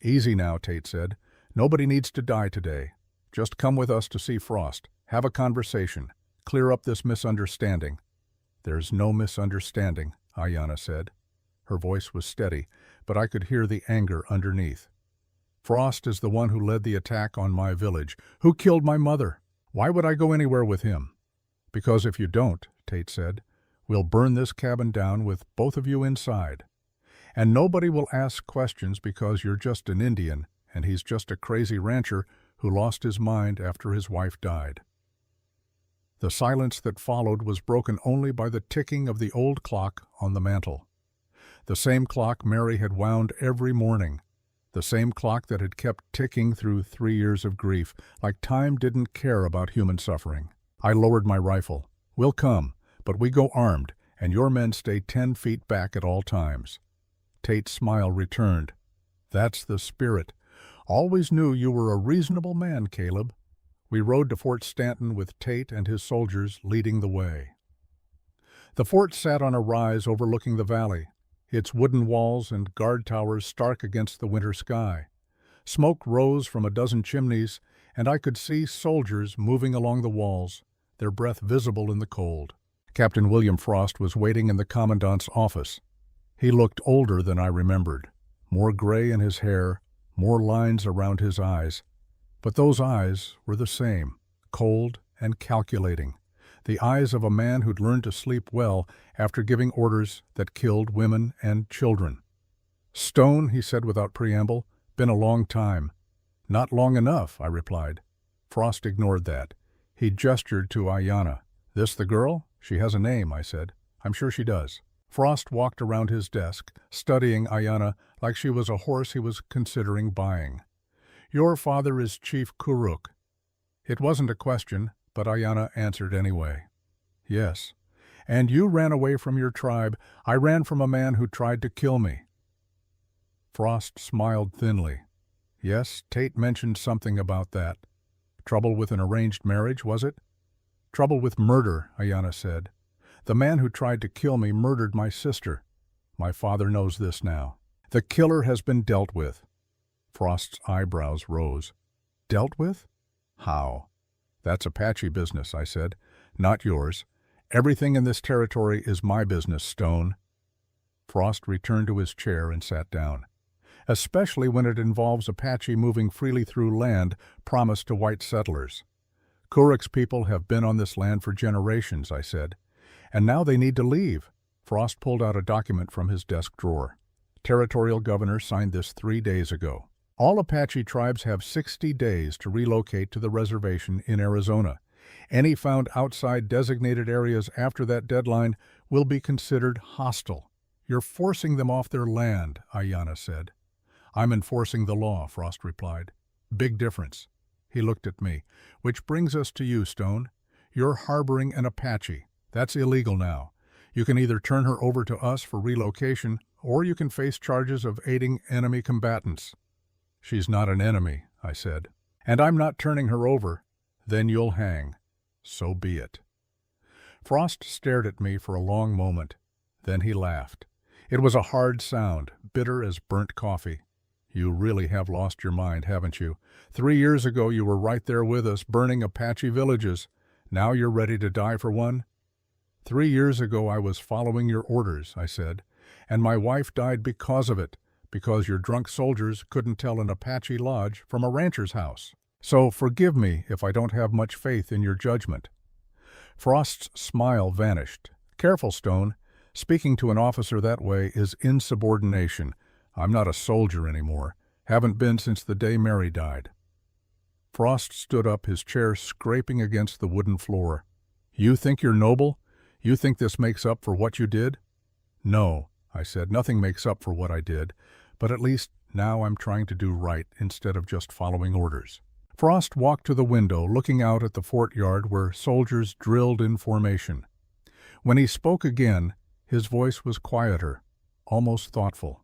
"Easy now," Tate said. "Nobody needs to die today. Just come with us to see Frost. Have a conversation. Clear up this misunderstanding." "There's no misunderstanding," Ayanna said. Her voice was steady, but I could hear the anger underneath. "Frost is the one who led the attack on my village, who killed my mother. Why would I go anywhere with him?" "Because if you don't," Tate said, "we'll burn this cabin down with both of you inside. And nobody will ask questions because you're just an Indian and he's just a crazy rancher who lost his mind after his wife died." The silence that followed was broken only by the ticking of the old clock on the mantel. The same clock Mary had wound every morning, the same clock that had kept ticking through 3 years of grief, like time didn't care about human suffering. I lowered my rifle. "We'll come, but we go armed, and your men stay 10 feet back at all times." Tate's smile returned. "That's the spirit. Always knew you were a reasonable man, Caleb." We rode to Fort Stanton with Tate and his soldiers leading the way. The fort sat on a rise overlooking the valley, its wooden walls and guard towers stark against the winter sky. Smoke rose from a dozen chimneys, and I could see soldiers moving along the walls, their breath visible in the cold. Captain William Frost was waiting in the commandant's office. He looked older than I remembered, more gray in his hair, more lines around his eyes. But those eyes were the same, cold and calculating, the eyes of a man who'd learned to sleep well after giving orders that killed women and children. "Stone," he said without preamble, "been a long time." "Not long enough," I replied. Frost ignored that. He gestured to Ayanna. "This the girl? She has a name," I said. "I'm sure she does." Frost walked around his desk, studying Ayanna like she was a horse he was considering buying. "Your father is Chief Kuruk." It wasn't a question, but Ayanna answered anyway. "Yes. And you ran away from your tribe. I ran from a man who tried to kill me." Frost smiled thinly. "Yes, Tate mentioned something about that. Trouble with an arranged marriage, was it?" "Trouble with murder," Ayanna said. "The man who tried to kill me murdered my sister. My father knows this now. The killer has been dealt with." Frost's eyebrows rose. "Dealt with? How?" "That's Apache business," I said. "Not yours. Everything in this territory is my business, Stone." Frost returned to his chair and sat down. "Especially when it involves Apache moving freely through land promised to white settlers. Kuruk's people have been on this land for generations," I said. "And now they need to leave." Frost pulled out a document from his desk drawer. "Territorial governor signed this 3 days ago. All Apache tribes have 60 days to relocate to the reservation in Arizona. Any found outside designated areas after that deadline will be considered hostile." "You're forcing them off their land," Ayanna said. "I'm enforcing the law," Frost replied. "Big difference." He looked at me. "Which brings us to you, Stone. You're harboring an Apache. That's illegal now. You can either turn her over to us for relocation, or you can face charges of aiding enemy combatants." "She's not an enemy," I said. "And I'm not turning her over." "Then you'll hang." "So be it." Frost stared at me for a long moment. Then he laughed. It was a hard sound, bitter as burnt coffee. "You really have lost your mind, haven't you? 3 years ago you were right there with us, burning Apache villages. Now you're ready to die for one?" 3 years ago I was following your orders," I said, "and my wife died because of it, because your drunk soldiers couldn't tell an Apache lodge from a rancher's house. So forgive me if I don't have much faith in your judgment." Frost's smile vanished. "Careful, Stone. Speaking to an officer that way is insubordination. I'm not a soldier anymore. Haven't been since the day Mary died." Frost stood up, his chair scraping against the wooden floor. "You think you're noble? You think this makes up for what you did?" "No," I said, "nothing makes up for what I did, but at least now I'm trying to do right instead of just following orders." Frost walked to the window, looking out at the fort yard where soldiers drilled in formation. When he spoke again, His voice was quieter, almost thoughtful.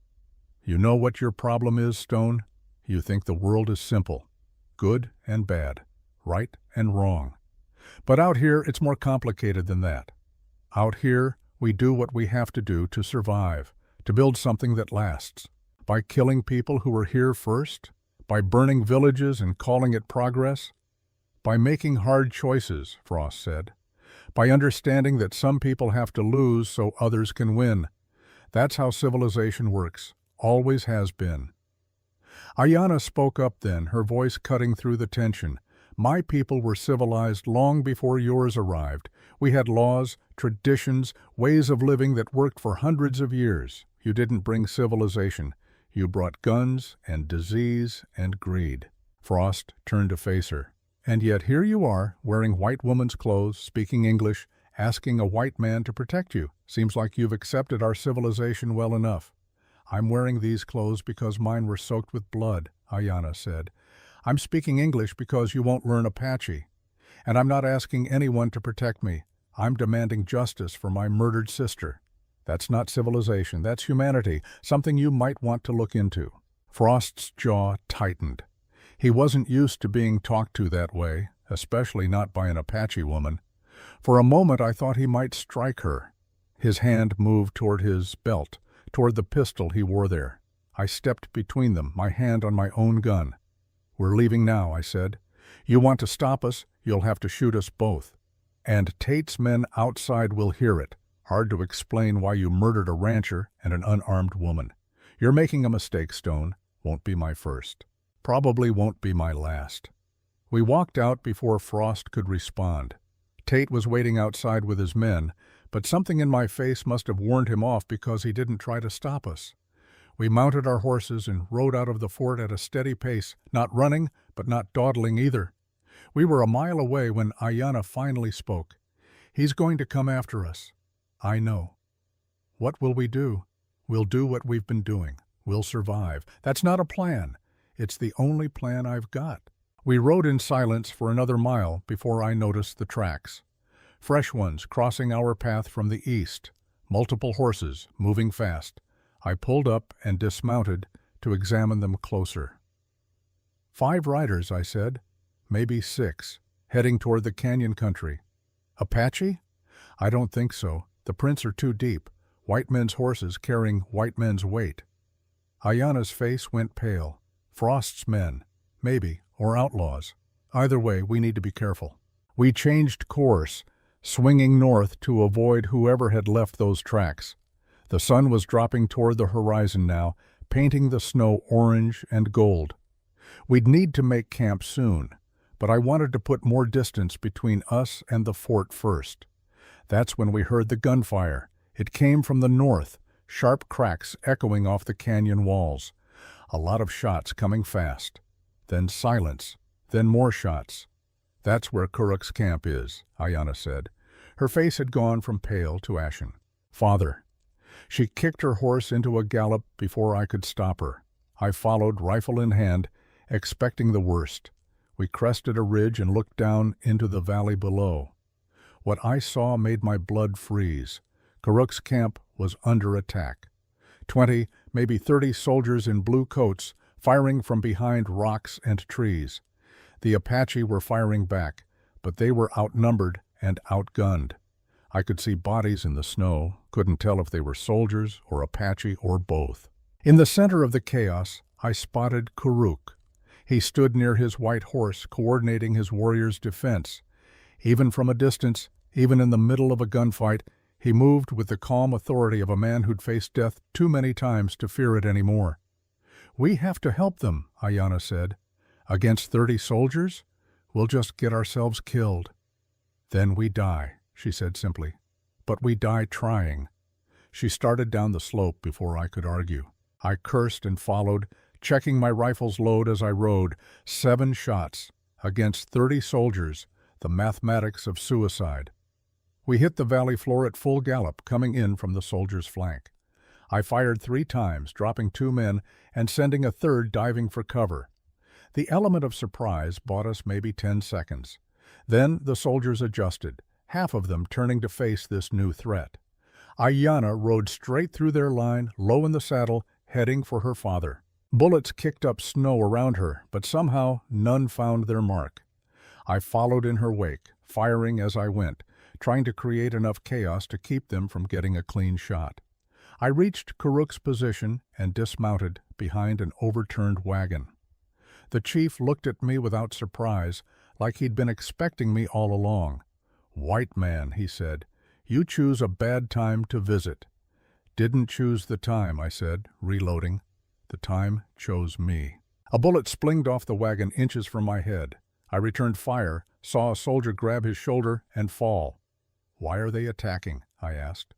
You know what your problem is, Stone? You think the world is simple. Good and bad. Right and wrong. But out here, it's more complicated than that. Out here, we do what we have to do to survive, to build something that lasts. By killing people who were here first? By burning villages and calling it progress? By making hard choices, Frost said. By understanding that some people have to lose so others can win. That's how civilization works. Always has been. Ayanna spoke up then, her voice cutting through the tension. My people were civilized long before yours arrived. We had laws, traditions, ways of living that worked for hundreds of years. You didn't bring civilization. You brought guns and disease and greed. Frost turned to face her. And yet here you are, wearing white woman's clothes, speaking English, asking a white man to protect you. Seems like you've accepted our civilization well enough. I'm wearing these clothes because mine were soaked with blood, Ayanna said. I'm speaking English because you won't learn Apache. And I'm not asking anyone to protect me. I'm demanding justice for my murdered sister. That's not civilization, that's humanity, something you might want to look into. Frost's jaw tightened. He wasn't used to being talked to that way, especially not by an Apache woman. For a moment I thought he might strike her. His hand moved toward his belt, toward the pistol he wore there. I stepped between them, my hand on my own gun. We're leaving now, I said. You want to stop us, you'll have to shoot us both. And Tate's men outside will hear it. Hard to explain why you murdered a rancher and an unarmed woman. You're making a mistake, Stone. Won't be my first. Probably won't be my last. We walked out before Frost could respond. Tate was waiting outside with his men, but something in my face must have warned him off because he didn't try to stop us. We mounted our horses and rode out of the fort at a steady pace, not running, but not dawdling either. We were a mile away when Ayanna finally spoke. He's going to come after us. I know. What will we do? We'll do what we've been doing. We'll survive. That's not a plan. It's the only plan I've got. We rode in silence for another mile before I noticed the tracks. Fresh ones crossing our path from the east. Multiple horses, moving fast. I pulled up and dismounted to examine them closer. 5 riders, I said. Maybe 6, heading toward the canyon country. Apache? I don't think so. The prints are too deep. White men's horses carrying white men's weight. Ayanna's face went pale. Frost's men. Maybe, or outlaws. Either way, we need to be careful. We changed course, swinging north to avoid whoever had left those tracks. The sun was dropping toward the horizon now, painting the snow orange and gold. We'd need to make camp soon, but I wanted to put more distance between us and the fort first. That's when we heard the gunfire. It came from the north, sharp cracks echoing off the canyon walls. A lot of shots coming fast. Then silence, then more shots. That's where Kuruk's camp is, Ayanna said. Her face had gone from pale to ashen. Father. She kicked her horse into a gallop before I could stop her. I followed, rifle in hand, expecting the worst. We crested a ridge and looked down into the valley below. What I saw made my blood freeze. Kuruk's camp was under attack. 20, maybe 30 soldiers in blue coats, firing from behind rocks and trees. The Apache were firing back, but they were outnumbered and outgunned. I could see bodies in the snow, couldn't tell if they were soldiers or Apache or both. In the center of the chaos, I spotted Kuruk. He stood near his white horse, coordinating his warriors' defense. Even from a distance, even in the middle of a gunfight, he moved with the calm authority of a man who'd faced death too many times to fear it anymore. We have to help them, Ayanna said. Against 30 soldiers? We'll just get ourselves killed. Then we die, she said simply. But we die trying. She started down the slope before I could argue. I cursed and followed, checking my rifle's load as I rode. 7 shots against 30 soldiers, the mathematics of suicide. We hit the valley floor at full gallop, coming in from the soldiers' flank. I fired 3 times, dropping 2 men and sending a third diving for cover. The element of surprise bought us maybe 10 seconds. Then the soldiers adjusted, half of them turning to face this new threat. Ayanna rode straight through their line, low in the saddle, heading for her father. Bullets kicked up snow around her, but somehow none found their mark. I followed in her wake, firing as I went, trying to create enough chaos to keep them from getting a clean shot. I reached Kuruk's position and dismounted behind an overturned wagon. The chief looked at me without surprise, like he'd been expecting me all along. "White man," he said, "you choose a bad time to visit." "Didn't choose the time," I said, reloading. "The time chose me." A bullet splinged off the wagon inches from my head. I returned fire, saw a soldier grab his shoulder and fall. "Why are they attacking?" I asked.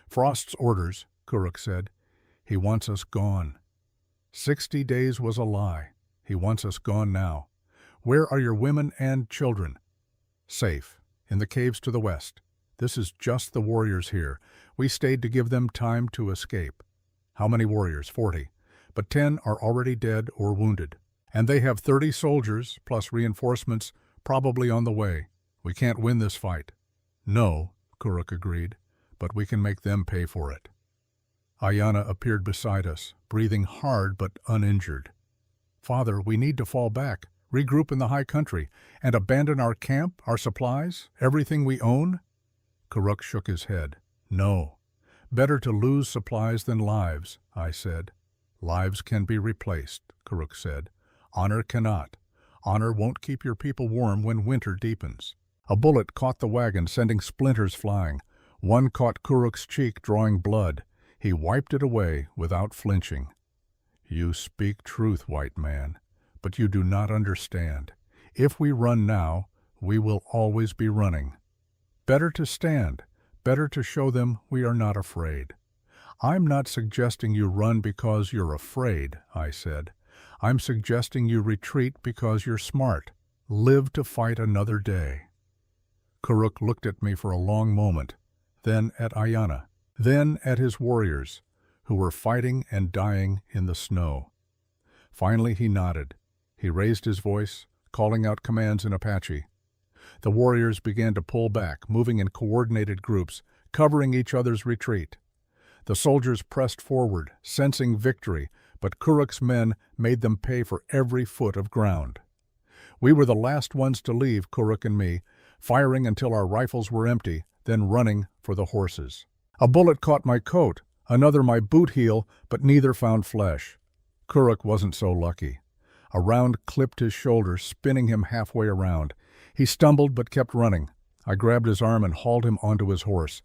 "Frost's orders," Kuruk said. "He wants us gone." 60 days was a lie. He wants us gone now. "Where are your women and children?" "Safe, in the caves to the west. This is just the warriors here. We stayed to give them time to escape." "How many warriors?" 40. "But 10 are already dead or wounded. And they have 30 soldiers, plus reinforcements, probably on the way. We can't win this fight." "No," Kuruk agreed, "but we can make them pay for it." Ayanna appeared beside us, breathing hard but uninjured. "Father, we need to fall back, regroup in the high country, and abandon our camp, our supplies, everything we own?" Kuruk shook his head. "No. Better to lose supplies than lives," I said. "Lives can be replaced," Kuruk said. "Honor cannot. Honor won't keep your people warm when winter deepens." A bullet caught the wagon, sending splinters flying. One caught Kuruk's cheek, drawing blood. He wiped it away without flinching. "You speak truth, white man, but you do not understand. If we run now, we will always be running. Better to stand, better to show them we are not afraid." "I'm not suggesting you run because you're afraid," I said. "I'm suggesting you retreat because you're smart. Live to fight another day." Kuruk looked at me for a long moment, then at Ayanna, then at his warriors, who were fighting and dying in the snow. Finally he nodded. He raised his voice, calling out commands in Apache. The warriors began to pull back, moving in coordinated groups, covering each other's retreat. The soldiers pressed forward, sensing victory, but Kuruk's men made them pay for every foot of ground. We were the last ones to leave, Kuruk and me, firing until our rifles were empty, then running for the horses. A bullet caught my coat, another my boot heel, but neither found flesh. Kuruk wasn't so lucky. A round clipped his shoulder, spinning him halfway around. He stumbled but kept running. I grabbed his arm and hauled him onto his horse.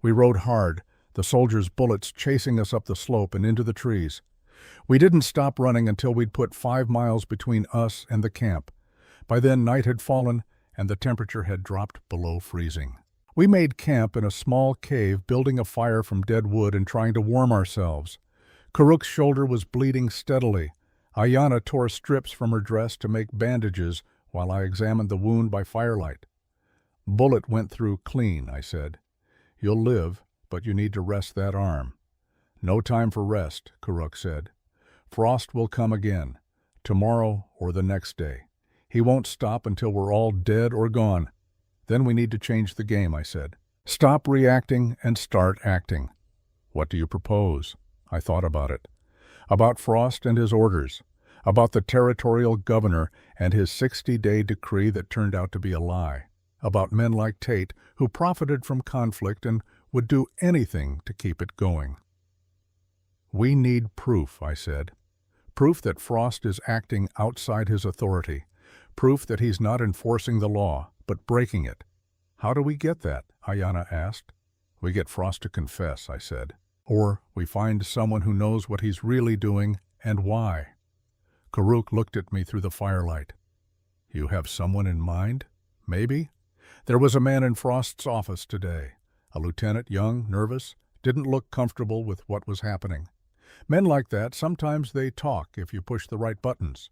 We rode hard, the soldiers' bullets chasing us up the slope and into the trees. We didn't stop running until we'd put 5 miles between us and the camp. By then night had fallen and the temperature had dropped below freezing. We made camp in a small cave, building a fire from dead wood and trying to warm ourselves. Kuruk's shoulder was bleeding steadily. Ayanna tore strips from her dress to make bandages while I examined the wound by firelight. "Bullet went through clean," I said. "You'll live, but you need to rest that arm." "No time for rest," Kuruk said. "Frost will come again, tomorrow or the next day. He won't stop until we're all dead or gone. Then we need to change the game," I said. "Stop reacting and start acting." "What do you propose?" I thought about it. About Frost and his orders. About the territorial governor and his 60-day decree that turned out to be a lie. About men like Tate who profited from conflict and would do anything to keep it going. "We need proof," I said. "Proof that Frost is acting outside his authority. Proof that he's not enforcing the law, but breaking it." "How do we get that?" Ayanna asked. "We get Frost to confess," I said. "Or we find someone who knows what he's really doing and why." Kuruk looked at me through the firelight. "You have someone in mind? Maybe?" "There was a man in Frost's office today. A lieutenant, young, nervous, didn't look comfortable with what was happening. Men like that, sometimes they talk if you push the right buttons.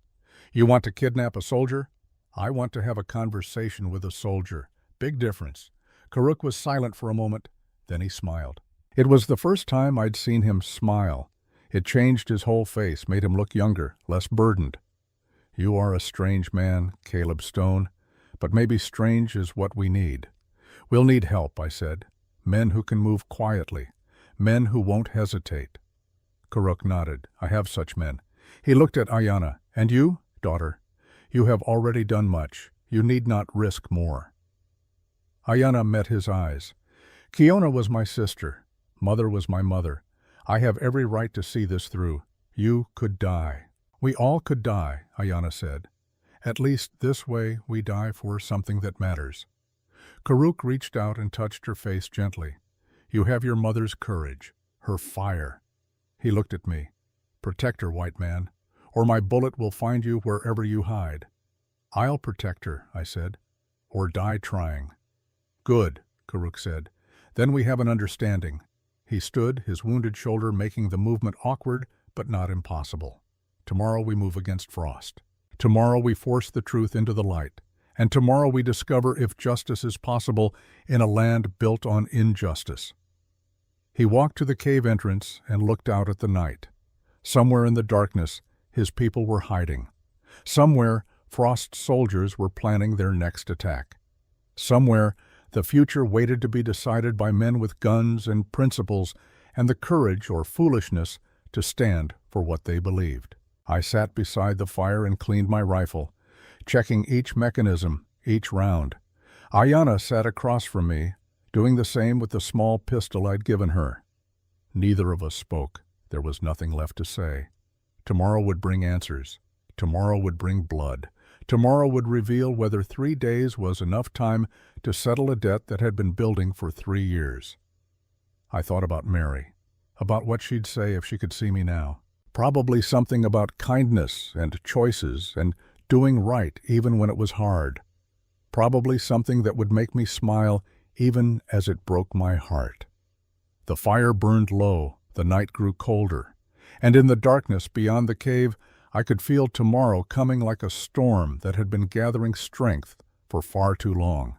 You want to kidnap a soldier? I want to have a conversation with a soldier. Big difference." Kuruk was silent for a moment, then he smiled. It was the first time I'd seen him smile. It changed his whole face, made him look younger, less burdened. "You are a strange man, Caleb Stone, but maybe strange is what we need." "We'll need help," I said. Men who can move quietly. Men who won't hesitate. Kuruk nodded. I have such men. He looked at Ayana. And you, daughter? You have already done much. You need not risk more. Ayana met his eyes. Kiona was my sister. Mother was my mother. I have every right to see this through. You could die. We all could die, Ayana said. At least this way we die for something that matters. Kuruk reached out and touched her face gently. You have your mother's courage, her fire. He looked at me. Protect her, white man, or my bullet will find you wherever you hide. I'll protect her, I said, or die trying. Good, Kuruk said. Then we have an understanding. He stood, his wounded shoulder making the movement awkward, but not impossible. Tomorrow we move against frost. Tomorrow we force the truth into the light. And tomorrow we discover if justice is possible in a land built on injustice. He walked to the cave entrance and looked out at the night. Somewhere in the darkness, his people were hiding. Somewhere, Frost's soldiers were planning their next attack. Somewhere, the future waited to be decided by men with guns and principles and the courage or foolishness to stand for what they believed. I sat beside the fire and cleaned my rifle, checking each mechanism, each round. Ayana sat across from me, doing the same with the small pistol I'd given her. Neither of us spoke. There was nothing left to say. Tomorrow would bring answers. Tomorrow would bring blood. Tomorrow would reveal whether 3 days was enough time to settle a debt that had been building for 3 years. I thought about Mary, about what she'd say if she could see me now. Probably something about kindness and choices and doing right even when it was hard. Probably something that would make me smile even as it broke my heart. The fire burned low, the night grew colder, and in the darkness beyond the cave I could feel tomorrow coming like a storm that had been gathering strength for far too long.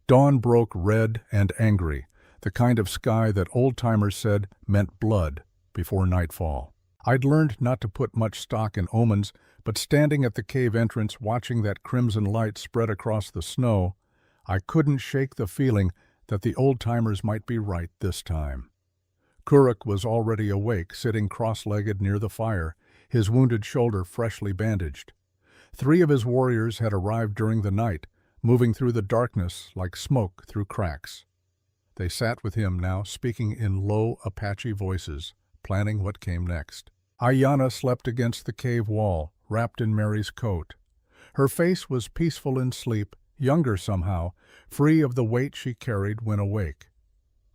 Dawn broke red and angry, the kind of sky that old-timers said meant blood before nightfall. I'd learned not to put much stock in omens, but standing at the cave entrance watching that crimson light spread across the snow, I couldn't shake the feeling that the old-timers might be right this time. Kuruk was already awake, sitting cross-legged near the fire, his wounded shoulder freshly bandaged. 3 of his warriors had arrived during the night, moving through the darkness like smoke through cracks. They sat with him now, speaking in low Apache voices, planning what came next. Ayana slept against the cave wall, wrapped in Mary's coat. Her face was peaceful in sleep, younger somehow, free of the weight she carried when awake.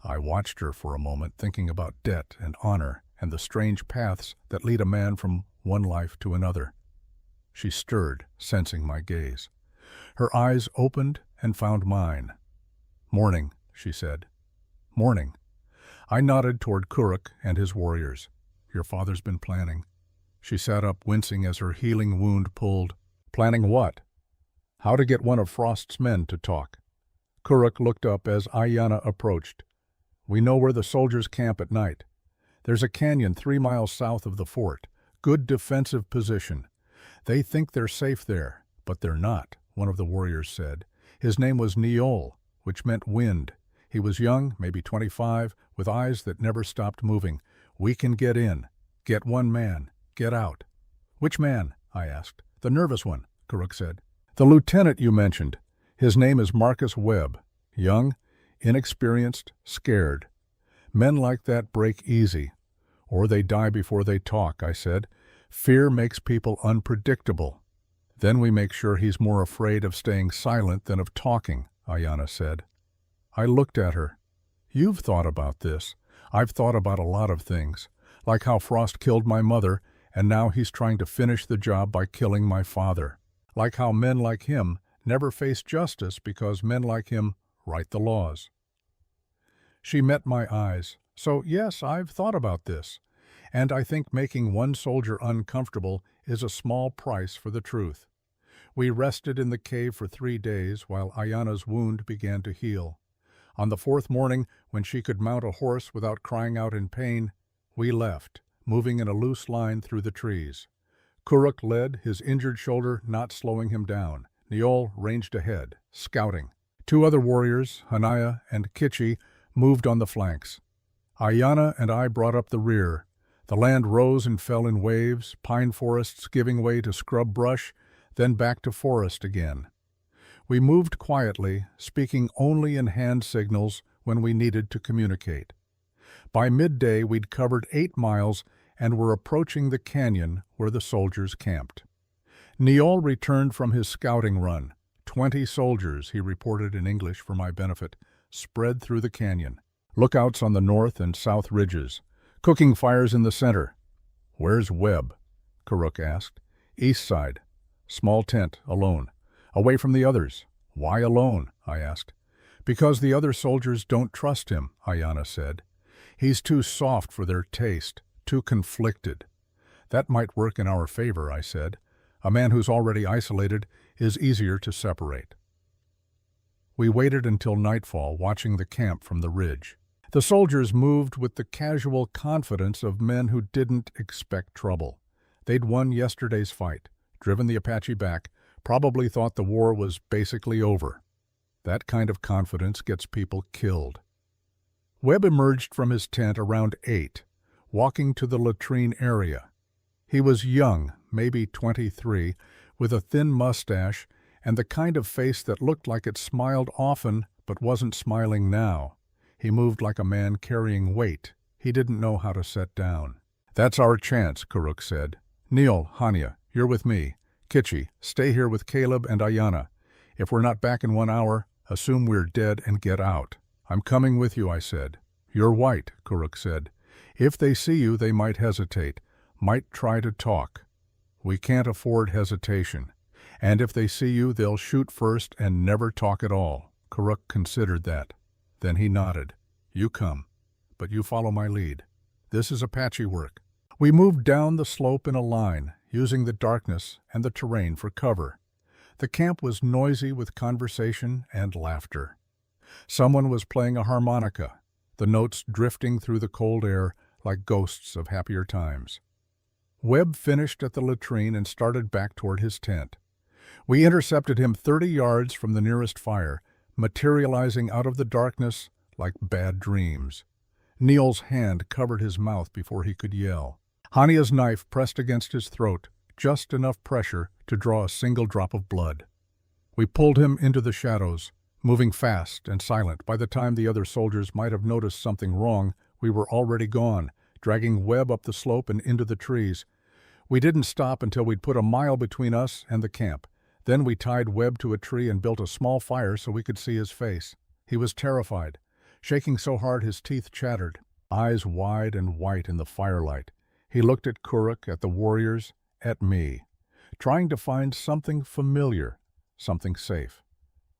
I watched her for a moment, thinking about debt and honor and the strange paths that lead a man from one life to another. She stirred, sensing my gaze. Her eyes opened and found mine. "Morning," she said. "Morning." I nodded toward Kuruk and his warriors. "Your father's been planning." She sat up, wincing as her healing wound pulled. "Planning what?" "How to get one of Frost's men to talk." Kuruk looked up as Ayana approached. "We know where the soldiers camp at night. There's a canyon 3 miles south of the fort. Good defensive position. They think they're safe there, but they're not," one of the warriors said. His name was Neol, which meant wind. He was young, maybe 25, with eyes that never stopped moving. "We can get in. Get one man. Get out." "Which man?" I asked. "The nervous one," Kuruk said. "The lieutenant you mentioned. His name is Marcus Webb. Young, inexperienced, scared. Men like that break easy. Or they die before they talk," I said. "Fear makes people unpredictable." "Then we make sure he's more afraid of staying silent than of talking," Ayana said. I looked at her. "You've thought about this. I've thought about a lot of things, like how Frost killed my mother, and now he's trying to finish the job by killing my father. Like how men like him never face justice because men like him write the laws." She met my eyes. "So yes, I've thought about this. And I think making one soldier uncomfortable is a small price for the truth." We rested in the cave for 3 days while Ayana's wound began to heal. On the 4th morning, when she could mount a horse without crying out in pain, we left, moving in a loose line through the trees. Kuruk led, his injured shoulder not slowing him down. Neol ranged ahead, scouting. 2 other warriors, Hanaya and Kichi, moved on the flanks. Ayanna and I brought up the rear. The land rose and fell in waves, pine forests giving way to scrub brush, then back to forest again. We moved quietly, speaking only in hand signals when we needed to communicate. By midday, we'd covered 8 miles and were approaching the canyon where the soldiers camped. Neol returned from his scouting run. 20 soldiers, he reported in English for my benefit, spread through the canyon. Lookouts on the north and south ridges. Cooking fires in the center. "Where's Webb?" Karuk asked. "East side. Small tent, alone. Away from the others." "Why alone?" I asked. "Because the other soldiers don't trust him," Ayanna said. "He's too soft for their taste, too conflicted." "That might work in our favor," I said. "A man who's already isolated is easier to separate." We waited until nightfall, watching the camp from the ridge. The soldiers moved with the casual confidence of men who didn't expect trouble. They'd won yesterday's fight, driven the Apache back, probably thought the war was basically over. That kind of confidence gets people killed. Webb emerged from his tent around 8, walking to the latrine area. He was young, maybe 23, with a thin mustache and the kind of face that looked like it smiled often but wasn't smiling now. He moved like a man carrying weight he didn't know how to set down. "That's our chance," Karuk said. "Neol, Hanya, you're with me. Kitchi, stay here with Caleb and Ayanna. If we're not back in 1 hour, assume we're dead and get out." "I'm coming with you," I said. "You're white," Karuk said. "If they see you, they might hesitate, might try to talk. We can't afford hesitation. And if they see you, they'll shoot first and never talk at all." Karuk considered that. Then he nodded. "You come, but you follow my lead. This is Apache work." We moved down the slope in a line, using the darkness and the terrain for cover. The camp was noisy with conversation and laughter. Someone was playing a harmonica, the notes drifting through the cold air like ghosts of happier times. Webb finished at the latrine and started back toward his tent. We intercepted him 30 yards from the nearest fire, materializing out of the darkness like bad dreams. Neol's hand covered his mouth before he could yell. Hanya's knife pressed against his throat, just enough pressure to draw a single drop of blood. We pulled him into the shadows, moving fast and silent. By the time the other soldiers might have noticed something wrong, we were already gone, dragging Webb up the slope and into the trees. We didn't stop until we'd put a mile between us and the camp. Then we tied Webb to a tree and built a small fire so we could see his face. He was terrified, shaking so hard his teeth chattered, eyes wide and white in the firelight. He looked at Karuk, at the warriors, at me, trying to find something familiar, something safe.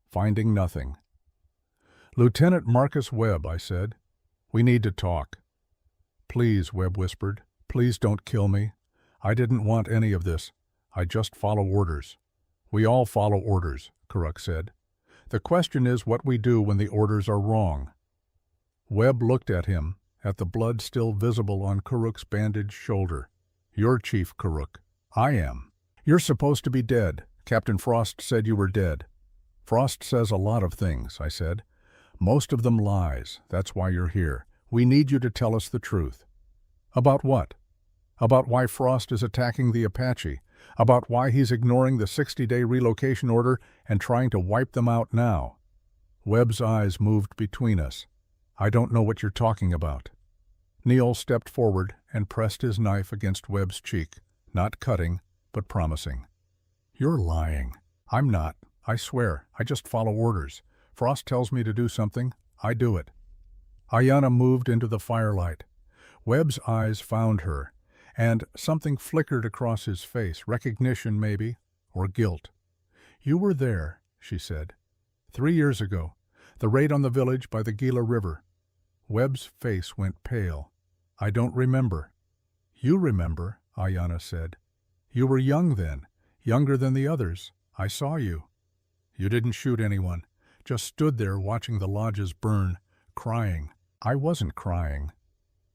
Finding nothing. "Lieutenant Marcus Webb," I said. "We need to talk." "Please," Webb whispered. "Please don't kill me. I didn't want any of this. I just follow orders." "We all follow orders," Karuk said. "The question is what we do when the orders are wrong." Webb looked at him, at the blood still visible on Karuk's bandaged shoulder. "You're Chief Karuk." "I am." "You're supposed to be dead. Captain Frost said you were dead." "Frost says a lot of things," I said. "Most of them lies. That's why you're here. We need you to tell us the truth." "About what?" "About why Frost is attacking the Apache. About why he's ignoring the 60-day relocation order and trying to wipe them out now." Webb's eyes moved between us. "I don't know what you're talking about." Neol stepped forward and pressed his knife against Webb's cheek, not cutting, but promising. "You're lying." "I'm not. I swear. I just follow orders. Frost tells me to do something. I do it." Ayanna moved into the firelight. Webb's eyes found her, and something flickered across his face, recognition maybe, or guilt. "You were there," she said. 3 years ago, the raid on the village by the Gila River." Webb's face went pale. "I don't remember." "You remember," Ayanna said. "You were young then, younger than the others. I saw you. You didn't shoot anyone, just stood there watching the lodges burn, crying." "I wasn't crying."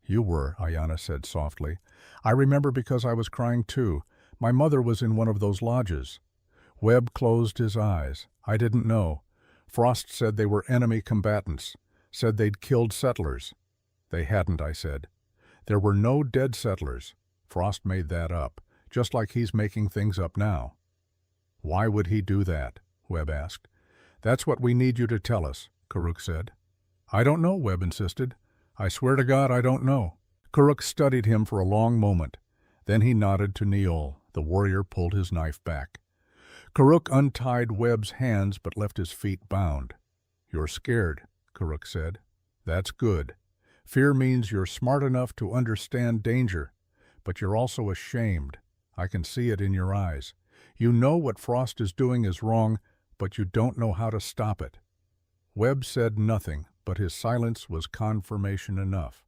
"You were," Ayanna said softly. "I remember because I was crying too. My mother was in one of those lodges." Webb closed his eyes. "I didn't know. Frost said they were enemy combatants. said they'd killed settlers. They hadn't, I said. There were no dead settlers. Frost made that up, just like he's making things up now. Why would he do that? Webb asked. That's what we need you to tell us, Karuk said. I don't know, Webb insisted. I swear to God I don't know. Karuk studied him for a long moment. Then he nodded to Neol. The warrior pulled his knife back. Karuk untied Webb's hands but left his feet bound. You're scared, Karuk said. That's good. Fear means you're smart enough to understand danger, but you're also ashamed. I can see it in your eyes. You know what Frost is doing is wrong, but you don't know how to stop it. Webb said nothing, but his silence was confirmation enough.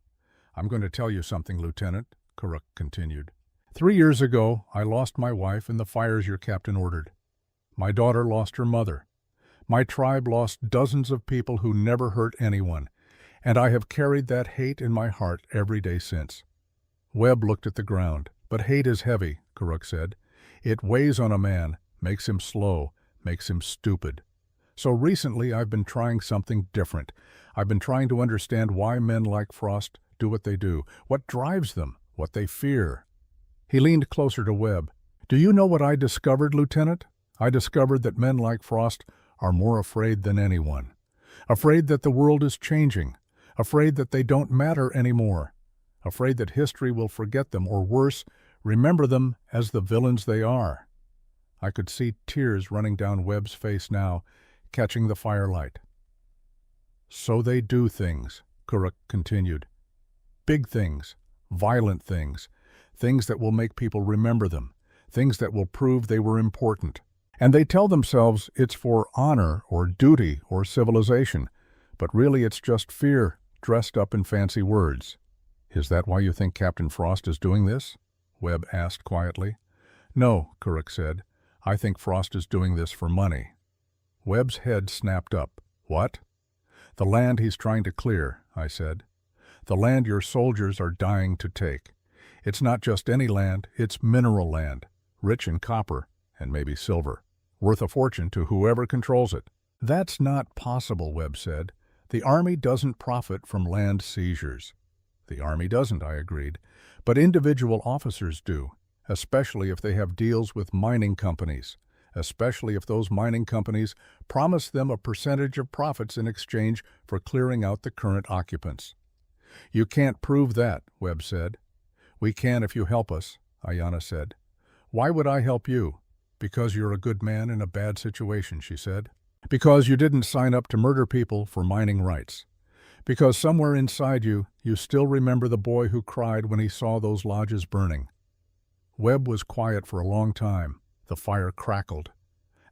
I'm going to tell you something, Lieutenant, Karuk continued. 3 years ago, I lost my wife in the fires your captain ordered. My daughter lost her mother. My tribe lost dozens of people who never hurt anyone, and I have carried that hate in my heart every day since. Webb looked at the ground. But hate is heavy, Karuk said. It weighs on a man, makes him slow, makes him stupid. So recently I've been trying something different. I've been trying to understand why men like Frost do what they do, what drives them, what they fear. He leaned closer to Webb. Do you know what I discovered, Lieutenant? I discovered that men like Frost are more afraid than anyone. Afraid that the world is changing. Afraid that they don't matter anymore. Afraid that history will forget them, or worse, remember them as the villains they are. I could see tears running down Webb's face now, catching the firelight. So they do things, Karuk continued. Big things, violent things, things that will make people remember them, things that will prove they were important. And they tell themselves it's for honor or duty or civilization, but really it's just fear dressed up in fancy words. Is that why you think Captain Frost is doing this? Webb asked quietly. No, Karuk said. I think Frost is doing this for money. Webb's head snapped up. What? The land he's trying to clear, I said. The land your soldiers are dying to take. It's not just any land, it's mineral land, rich in copper and maybe silver, worth a fortune to whoever controls it. That's not possible, Webb said. The Army doesn't profit from land seizures. The Army doesn't, I agreed, but individual officers do, especially if they have deals with mining companies, especially if those mining companies promise them a percentage of profits in exchange for clearing out the current occupants. You can't prove that, Webb said. We can if you help us, Ayanna said. Why would I help you? Because you're a good man in a bad situation, she said. Because you didn't sign up to murder people for mining rights. Because somewhere inside you, you still remember the boy who cried when he saw those lodges burning. Webb was quiet for a long time. The fire crackled.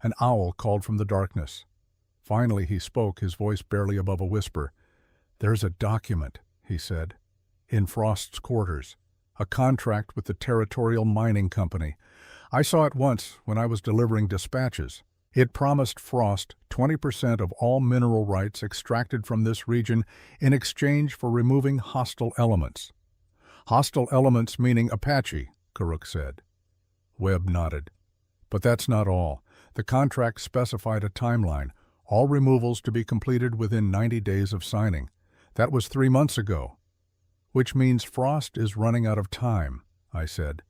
An owl called from the darkness. Finally he spoke, his voice barely above a whisper. There's a document, he said, in Frost's quarters. A contract with the Territorial Mining Company. I saw it once when I was delivering dispatches. It promised Frost 20% of all mineral rights extracted from this region in exchange for removing hostile elements. Hostile elements meaning Apache, Karuk said. Webb nodded. But that's not all. The contract specified a timeline, all removals to be completed within 90 days of signing. That was 3 months ago. Which means Frost is running out of time, I said.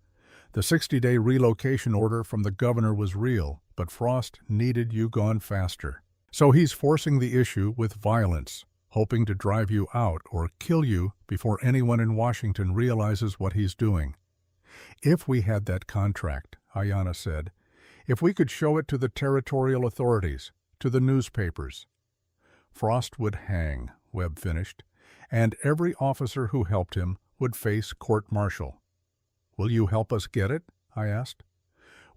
The 60-day relocation order from the governor was real, but Frost needed you gone faster. So he's forcing the issue with violence, hoping to drive you out or kill you before anyone in Washington realizes what he's doing. If we had that contract, Ayanna said, if we could show it to the territorial authorities, to the newspapers. Frost would hang, Webb finished, and every officer who helped him would face court-martial. Will you help us get it? I asked.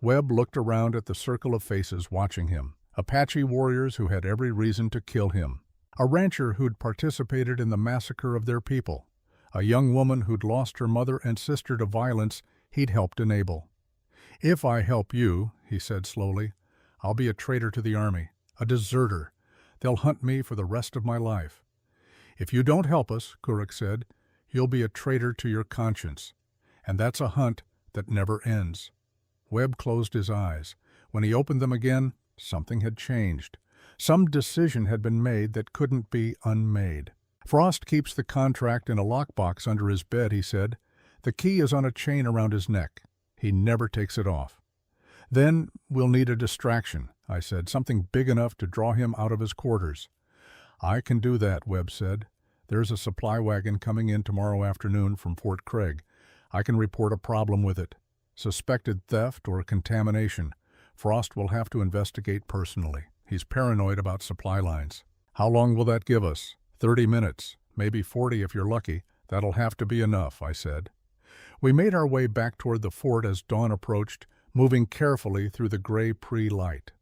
Webb looked around at the circle of faces watching him, Apache warriors who had every reason to kill him, a rancher who'd participated in the massacre of their people, a young woman who'd lost her mother and sister to violence he'd helped enable. If I help you, he said slowly, I'll be a traitor to the Army, a deserter. They'll hunt me for the rest of my life. If you don't help us, Karuk said, you'll be a traitor to your conscience. And that's a hunt that never ends. Webb closed his eyes. When he opened them again, something had changed. Some decision had been made that couldn't be unmade. Frost keeps the contract in a lockbox under his bed, he said. The key is on a chain around his neck. He never takes it off. Then we'll need a distraction, I said, something big enough to draw him out of his quarters. I can do that, Webb said. There's a supply wagon coming in tomorrow afternoon from Fort Craig. I can report a problem with it. Suspected theft or contamination. Frost will have to investigate personally. He's paranoid about supply lines. How long will that give us? 30 minutes, maybe 40 if you're lucky. That'll have to be enough, I said. We made our way back toward the fort as dawn approached, moving carefully through the gray pre-light.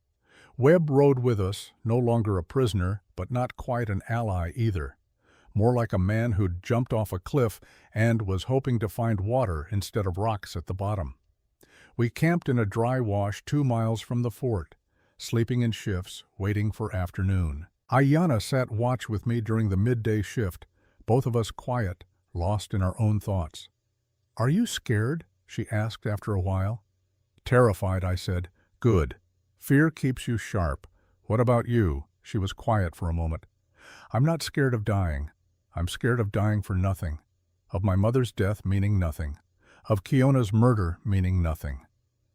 Webb rode with us, no longer a prisoner, but not quite an ally either. More like a man who'd jumped off a cliff and was hoping to find water instead of rocks at the bottom. We camped in a dry wash 2 miles from the fort, sleeping in shifts, waiting for afternoon. Ayanna sat watch with me during the midday shift, both of us quiet, lost in our own thoughts. "Are you scared?" she asked after a while. "Terrified," I said. "Good. Fear keeps you sharp. What about you?" She was quiet for a moment. "I'm not scared of dying. I'm scared of dying for nothing. Of my mother's death meaning nothing. Of Kiona's murder meaning nothing."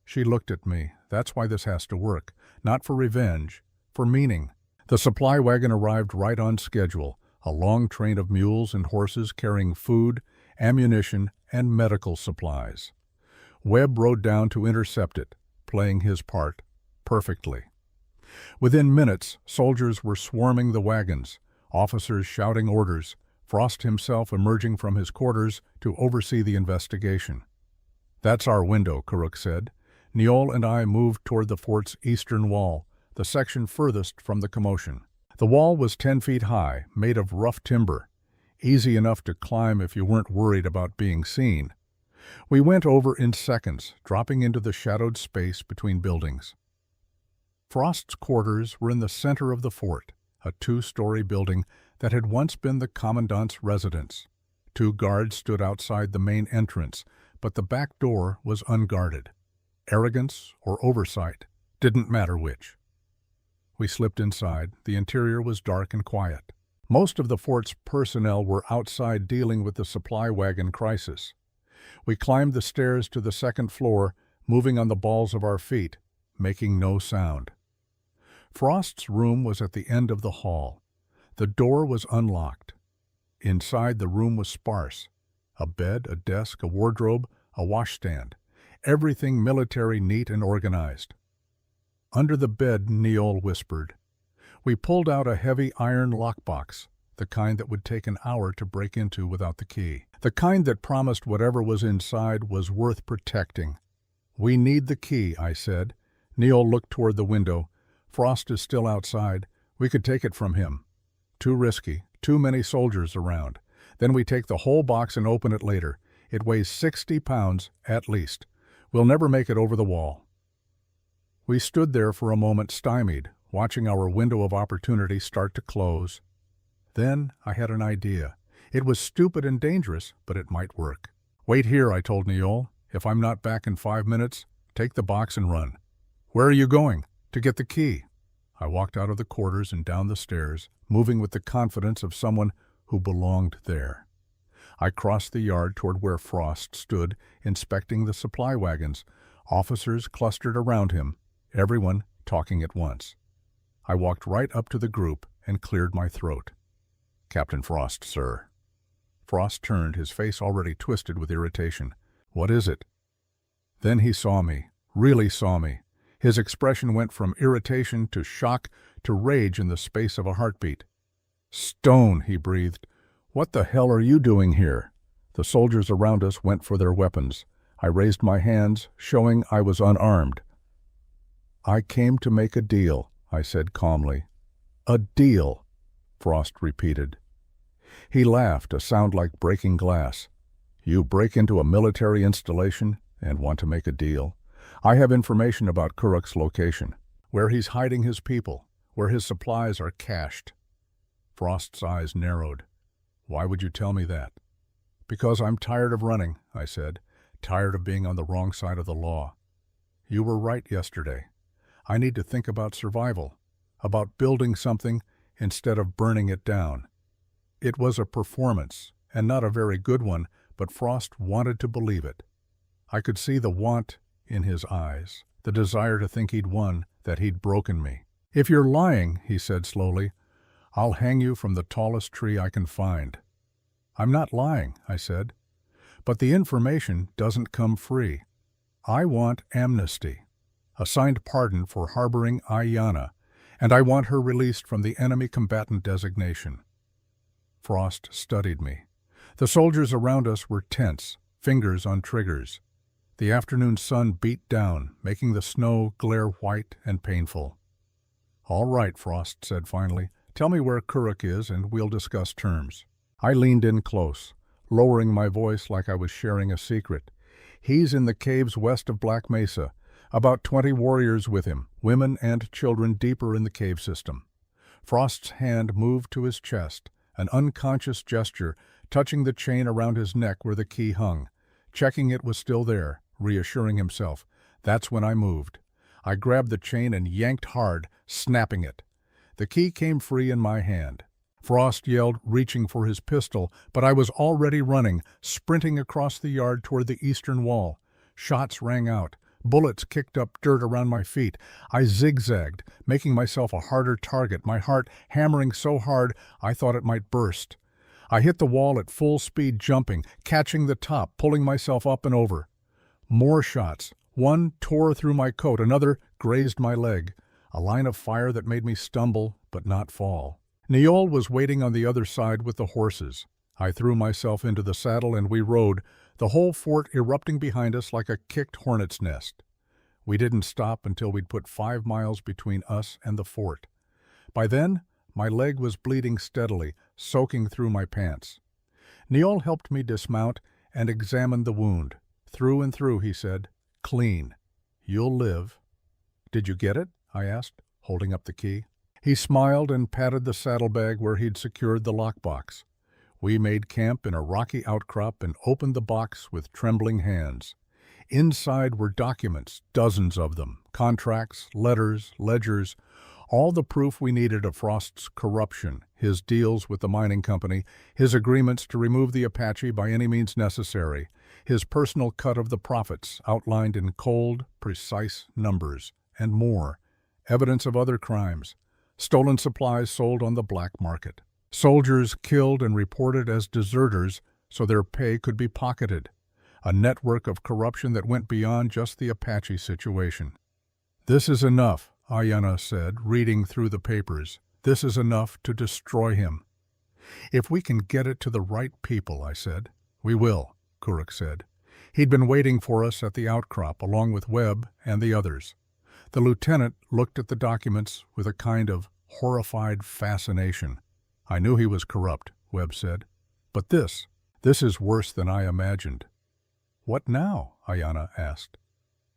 She looked at me. "That's why this has to work. Not for revenge. For meaning." The supply wagon arrived right on schedule, a long train of mules and horses carrying food, ammunition, and medical supplies. Webb rode down to intercept it, playing his part perfectly. Within minutes, soldiers were swarming the wagons, officers shouting orders, Frost himself emerging from his quarters to oversee the investigation. "That's our window," Kuruk said. Niol and I moved toward the fort's eastern wall, the section furthest from the commotion. The wall was 10 feet high, made of rough timber, easy enough to climb if you weren't worried about being seen. We went over in seconds, dropping into the shadowed space between buildings. Frost's quarters were in the center of the fort, a 2-story building that had once been the commandant's residence. 2 guards stood outside the main entrance, but the back door was unguarded. Arrogance or oversight, didn't matter which. We slipped inside. The interior was dark and quiet. Most of the fort's personnel were outside dealing with the supply wagon crisis. We climbed the stairs to the 2nd floor, moving on the balls of our feet, making no sound. Frost's room was at the end of the hall. The door was unlocked. Inside, the room was sparse. A bed, a desk, a wardrobe, a washstand. Everything military, neat and organized. "Under the bed," Niol whispered. We pulled out a heavy iron lockbox, the kind that would take an hour to break into without the key. The kind that promised whatever was inside was worth protecting. "We need the key," I said. Niol looked toward the window. "Frost is still outside. We could take it from him. Too risky. Too many soldiers around. Then we take the whole box and open it later. It weighs 60 pounds, at least. We'll never make it over the wall." We stood there for a moment stymied, watching our window of opportunity start to close. Then I had an idea. It was stupid and dangerous, but it might work. "Wait here," I told Niol. "If I'm not back in 5 minutes, take the box and run." "Where are you going?" "To get the key." I walked out of the quarters and down the stairs, moving with the confidence of someone who belonged there. I crossed the yard toward where Frost stood, inspecting the supply wagons. Officers clustered around him, everyone talking at once. I walked right up to the group and cleared my throat. "Captain Frost, sir." Frost turned, his face already twisted with irritation. "What is it?" Then he saw me, really saw me. His expression went from irritation to shock to rage in the space of a heartbeat. "Stone," he breathed. "What the hell are you doing here?" The soldiers around us went for their weapons. I raised my hands, showing I was unarmed. "I came to make a deal," I said calmly. "A deal," Frost repeated. He laughed, a sound like breaking glass. "You break into a military installation and want to make a deal? I have information about Kuruk's location, where he's hiding his people, where his supplies are cached." Frost's eyes narrowed. "Why would you tell me that?" "Because I'm tired of running," I said. "Tired of being on the wrong side of the law. You were right yesterday. I need to think about survival. about building something instead of burning it down. It was a performance, and not a very good one, but Frost wanted to believe it. I could see the want in his eyes, the desire to think he'd won, that he'd broken me. "If you're lying," he said slowly, "I'll hang you from the tallest tree I can find." "I'm not lying," I said. "But the information doesn't come free. I want amnesty, a signed pardon for harboring Ayanna, and I want her released from the enemy combatant designation." Frost studied me. The soldiers around us were tense, fingers on triggers. The afternoon sun beat down, making the snow glare white and painful. "All right," Frost said finally. "Tell me where Kuruk is and we'll discuss terms." I leaned in close, lowering my voice like I was sharing a secret. "He's in the caves west of Black Mesa. About 20 warriors with him, women and children deeper in the cave system." Frost's hand moved to his chest, an unconscious gesture, touching the chain around his neck where the key hung. Checking it was still there, reassuring himself. That's when I moved. I grabbed the chain and yanked hard, snapping it. The key came free in my hand. Frost yelled, reaching for his pistol, but I was already running, sprinting across the yard toward the eastern wall. Shots rang out. Bullets kicked up dirt around my feet. I zigzagged, making myself a harder target, my heart hammering so hard I thought it might burst. I hit the wall at full speed, jumping, catching the top, pulling myself up and over. More shots. One tore through my coat, another grazed my leg. A line of fire that made me stumble, but not fall. Niol was waiting on the other side with the horses. I threw myself into the saddle and we rode, the whole fort erupting behind us like a kicked hornet's nest. We didn't stop until we'd put 5 miles between us and the fort. By then, my leg was bleeding steadily, soaking through my pants. Niol helped me dismount and examine the wound. "Through and through," he said. "Clean. You'll live." "Did you get it?" I asked, holding up the key. He smiled and patted the saddlebag where he'd secured the lockbox. We made camp in a rocky outcrop and opened the box with trembling hands. Inside were documents, dozens of them, contracts, letters, ledgers, all the proof we needed of Frost's corruption, his deals with the mining company, his agreements to remove the Apache by any means necessary, his personal cut of the profits outlined in cold, precise numbers, and more, evidence of other crimes, stolen supplies sold on the black market, soldiers killed and reported as deserters so their pay could be pocketed, a network of corruption that went beyond just the Apache situation. "This is enough," Ayanna said, reading through the papers. "This is enough to destroy him." "If we can get it to the right people," I said. "We will," Kuruk said. He'd been waiting for us at the outcrop, along with Webb and the others. The lieutenant looked at the documents with a kind of horrified fascination. "I knew he was corrupt," Webb said. "But this is worse than I imagined." "What now?" Ayanna asked.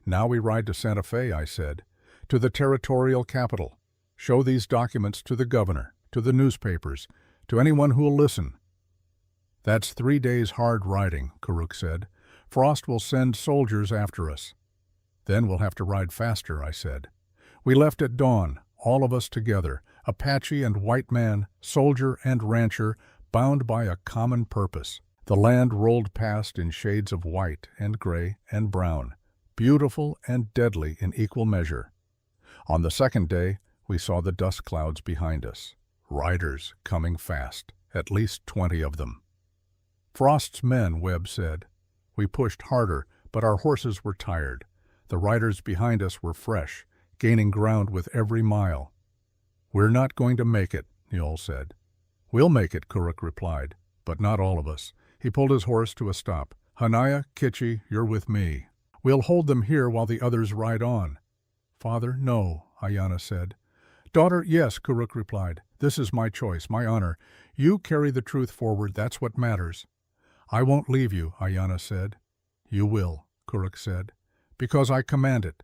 "Now we ride to Santa Fe," I said, "to the territorial capital. Show these documents to the governor, to the newspapers, to anyone who'll listen." "That's 3 days hard riding," Kuruk said. "Frost will send soldiers after us." "Then we'll have to ride faster," I said. We left at dawn, all of us together, Apache and white man, soldier and rancher, bound by a common purpose. The land rolled past in shades of white and gray and brown, beautiful and deadly in equal measure. On the second day, we saw the dust clouds behind us, riders coming fast, at least 20 of them. "Frost's men," Webb said. We pushed harder, but our horses were tired. The riders behind us were fresh, gaining ground with every mile. "We're not going to make it," Niol said. "We'll make it," Kuruk replied, "but not all of us." He pulled his horse to a stop. "Hanaya, Kitchi, you're with me. We'll hold them here while the others ride on." "Father, no," Ayanna said. "Daughter, yes," Kuruk replied. "This is my choice, my honor. You carry the truth forward, that's what matters." "I won't leave you," Ayanna said. "You will," Kuruk said. "Because I command it.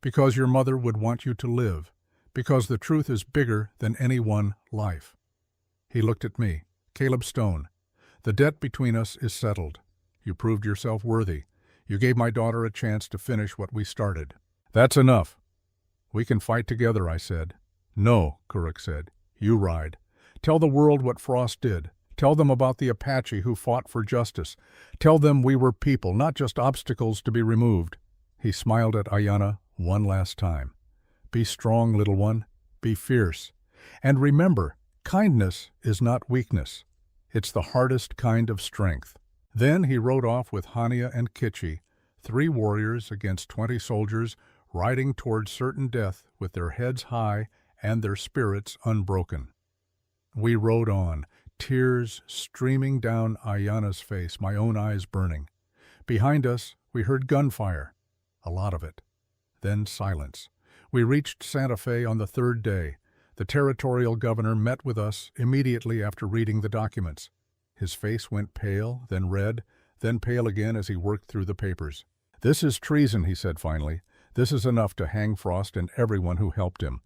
Because your mother would want you to live. Because the truth is bigger than any one life." He looked at me. "Caleb Stone, the debt between us is settled. You proved yourself worthy. You gave my daughter a chance to finish what we started. That's enough." "We can fight together," I said. No, Kuruk said. You ride. Tell the world what Frost did. Tell them about the Apache who fought for justice. Tell them we were people, not just obstacles to be removed. He smiled at Ayanna one last time. Be strong, little one. Be fierce. And remember, kindness is not weakness. It's the hardest kind of strength. Then he rode off with Hania and Kitchi, 3 warriors against 20 soldiers, riding toward certain death with their heads high and their spirits unbroken. We rode on, tears streaming down Ayanna's face, my own eyes burning. Behind us, we heard gunfire, a lot of it. Then silence. We reached Santa Fe on the 3rd day. The territorial governor met with us immediately after reading the documents. His face went pale, then red, then pale again as he worked through the papers. This is treason, he said finally. This is enough to hang Frost and everyone who helped him.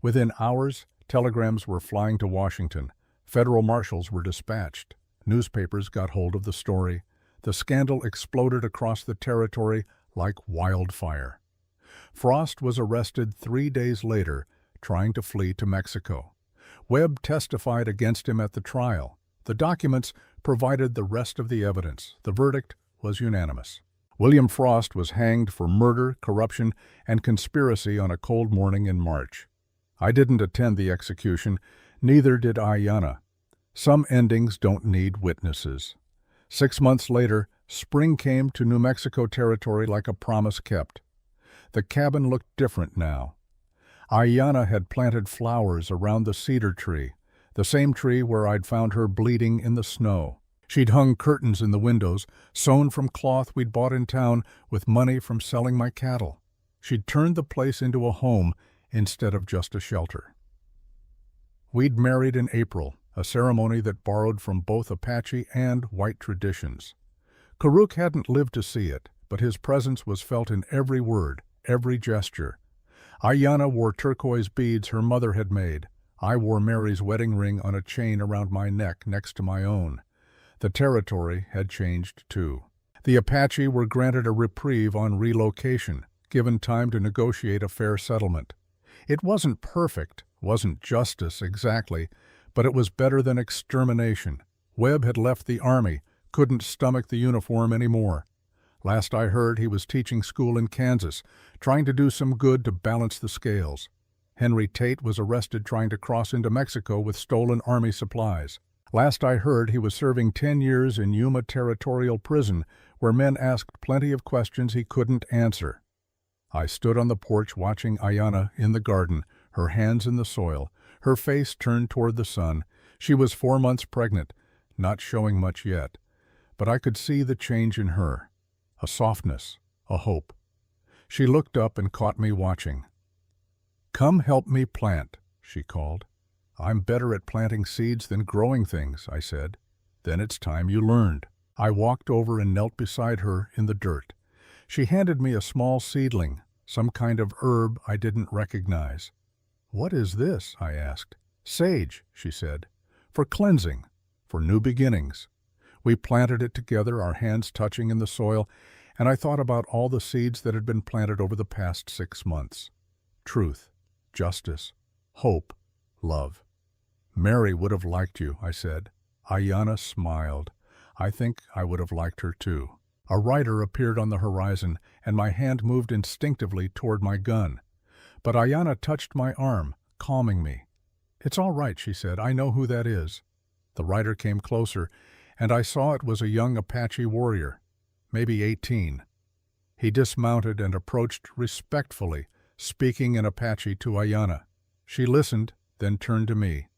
Within hours, telegrams were flying to Washington. Federal marshals were dispatched. Newspapers got hold of the story. The scandal exploded across the territory like wildfire. Frost was arrested 3 days later, trying to flee to Mexico. Webb testified against him at the trial. The documents provided the rest of the evidence. The verdict was unanimous. William Frost was hanged for murder, corruption, and conspiracy on a cold morning in March. I didn't attend the execution, neither did Ayanna. Some endings don't need witnesses. 6 months later, spring came to New Mexico territory like a promise kept. The cabin looked different now. Ayanna had planted flowers around the cedar tree, the same tree where I'd found her bleeding in the snow. She'd hung curtains in the windows, sewn from cloth we'd bought in town with money from selling my cattle. She'd turned the place into a home instead of just a shelter. We'd married in April, a ceremony that borrowed from both Apache and white traditions. Kuruk hadn't lived to see it, but his presence was felt in every word, every gesture. Ayanna wore turquoise beads her mother had made. I wore Mary's wedding ring on a chain around my neck next to my own. The territory had changed too. The Apache were granted a reprieve on relocation, given time to negotiate a fair settlement. It wasn't perfect, wasn't justice exactly, but it was better than extermination. Webb had left the army, couldn't stomach the uniform anymore. Last I heard, he was teaching school in Kansas, trying to do some good to balance the scales. Henry Tate was arrested trying to cross into Mexico with stolen army supplies. Last I heard, he was serving 10 years in Yuma Territorial Prison, where men asked plenty of questions he couldn't answer. I stood on the porch watching Ayanna in the garden, her hands in the soil, her face turned toward the sun. She was 4 months pregnant, not showing much yet, but I could see the change in her, a softness, a hope. She looked up and caught me watching. "Come help me plant," she called. "I'm better at planting seeds than growing things," I said. "Then it's time you learned." I walked over and knelt beside her in the dirt. She handed me a small seedling, some kind of herb I didn't recognize. "What is this?" I asked. "Sage," she said, "for cleansing, for new beginnings." We planted it together, our hands touching in the soil, and I thought about all the seeds that had been planted over the past 6 months. Truth, justice, hope, love. "Mary would have liked you," I said. Ayanna smiled. I think I would have liked her too. A rider appeared on the horizon, and my hand moved instinctively toward my gun. But Ayanna touched my arm, calming me. "It's all right," she said. "I know who that is." The rider came closer, and I saw it was a young Apache warrior, maybe 18. He dismounted and approached respectfully, speaking in Apache to Ayanna. She listened, then turned to me.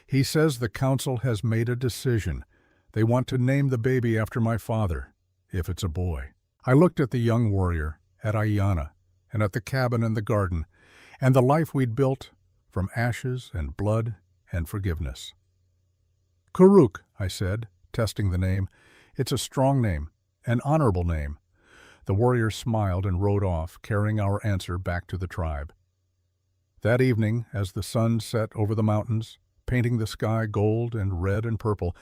"He says the council has made a decision. They want to name the baby after my father, if it's a boy." I looked at the young warrior, at Ayanna, and at the cabin and the garden, and the life we'd built from ashes and blood and forgiveness. "Kuruk," I said, testing the name. "It's a strong name, an honorable name." The warrior smiled and rode off, carrying our answer back to the tribe. That evening, as the sun set over the mountains, painting the sky gold and red and purple,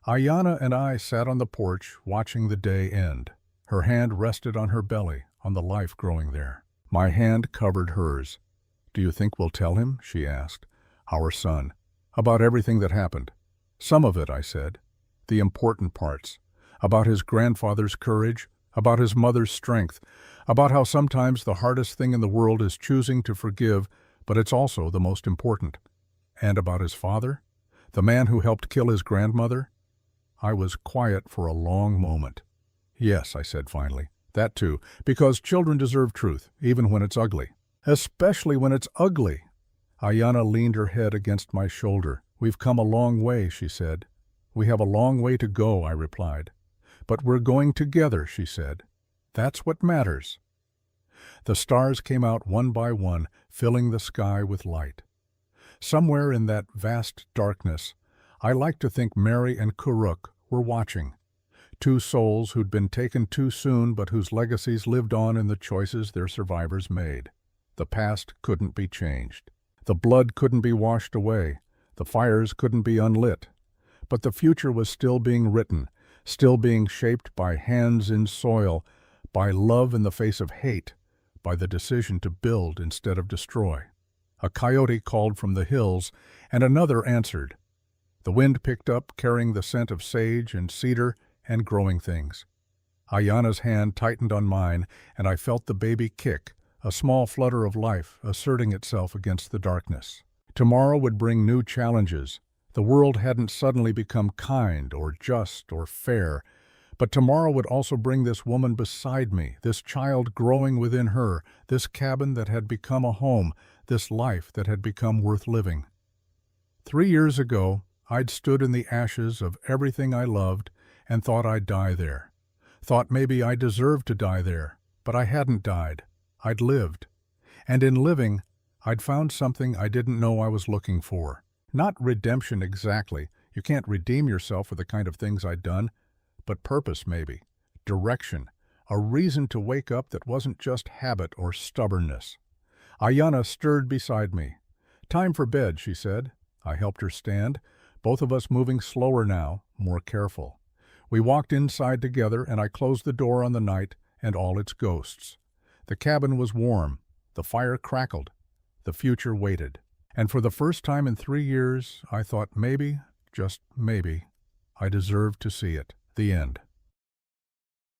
Ayanna and I sat on the porch watching the day end. Her hand rested on her belly, on the life growing there. My hand covered hers. Do you think we'll tell him? She asked. Our son. About everything that happened. Some of it, I said. The important parts. About his grandfather's courage, about his mother's strength, about how sometimes the hardest thing in the world is choosing to forgive, but it's also the most important. And about his father? The man who helped kill his grandmother? I was quiet for a long moment. Yes, I said finally. That too, because children deserve truth, even when it's ugly. Especially when it's ugly. Ayanna leaned her head against my shoulder. We've come a long way, she said. We have a long way to go, I replied. But we're going together, she said. That's what matters. The stars came out one by one, filling the sky with light. Somewhere in that vast darkness, I like to think Mary and Kuruk were watching. Two souls who'd been taken too soon but whose legacies lived on in the choices their survivors made. The past couldn't be changed. The blood couldn't be washed away. The fires couldn't be unlit. But the future was still being written, still being shaped by hands in soil, by love in the face of hate, by the decision to build instead of destroy. A coyote called from the hills, and another answered. The wind picked up, carrying the scent of sage and cedar and growing things. Ayanna's hand tightened on mine, and I felt the baby kick, a small flutter of life asserting itself against the darkness. Tomorrow would bring new challenges. The world hadn't suddenly become kind or just or fair, but tomorrow would also bring this woman beside me, this child growing within her, this cabin that had become a home, this life that had become worth living. 3 years ago, I'd stood in the ashes of everything I loved and thought I'd die there. Thought maybe I deserved to die there, but I hadn't died. I'd lived. And in living, I'd found something I didn't know I was looking for. Not redemption exactly. You can't redeem yourself for the kind of things I'd done, but purpose maybe. Direction. A reason to wake up that wasn't just habit or stubbornness. Ayanna stirred beside me. Time for bed, she said. I helped her stand, both of us moving slower now, more careful. We walked inside together, and I closed the door on the night and all its ghosts. The cabin was warm. The fire crackled. The future waited. And for the first time in 3 years, I thought maybe, just maybe, I deserved to see it. The end.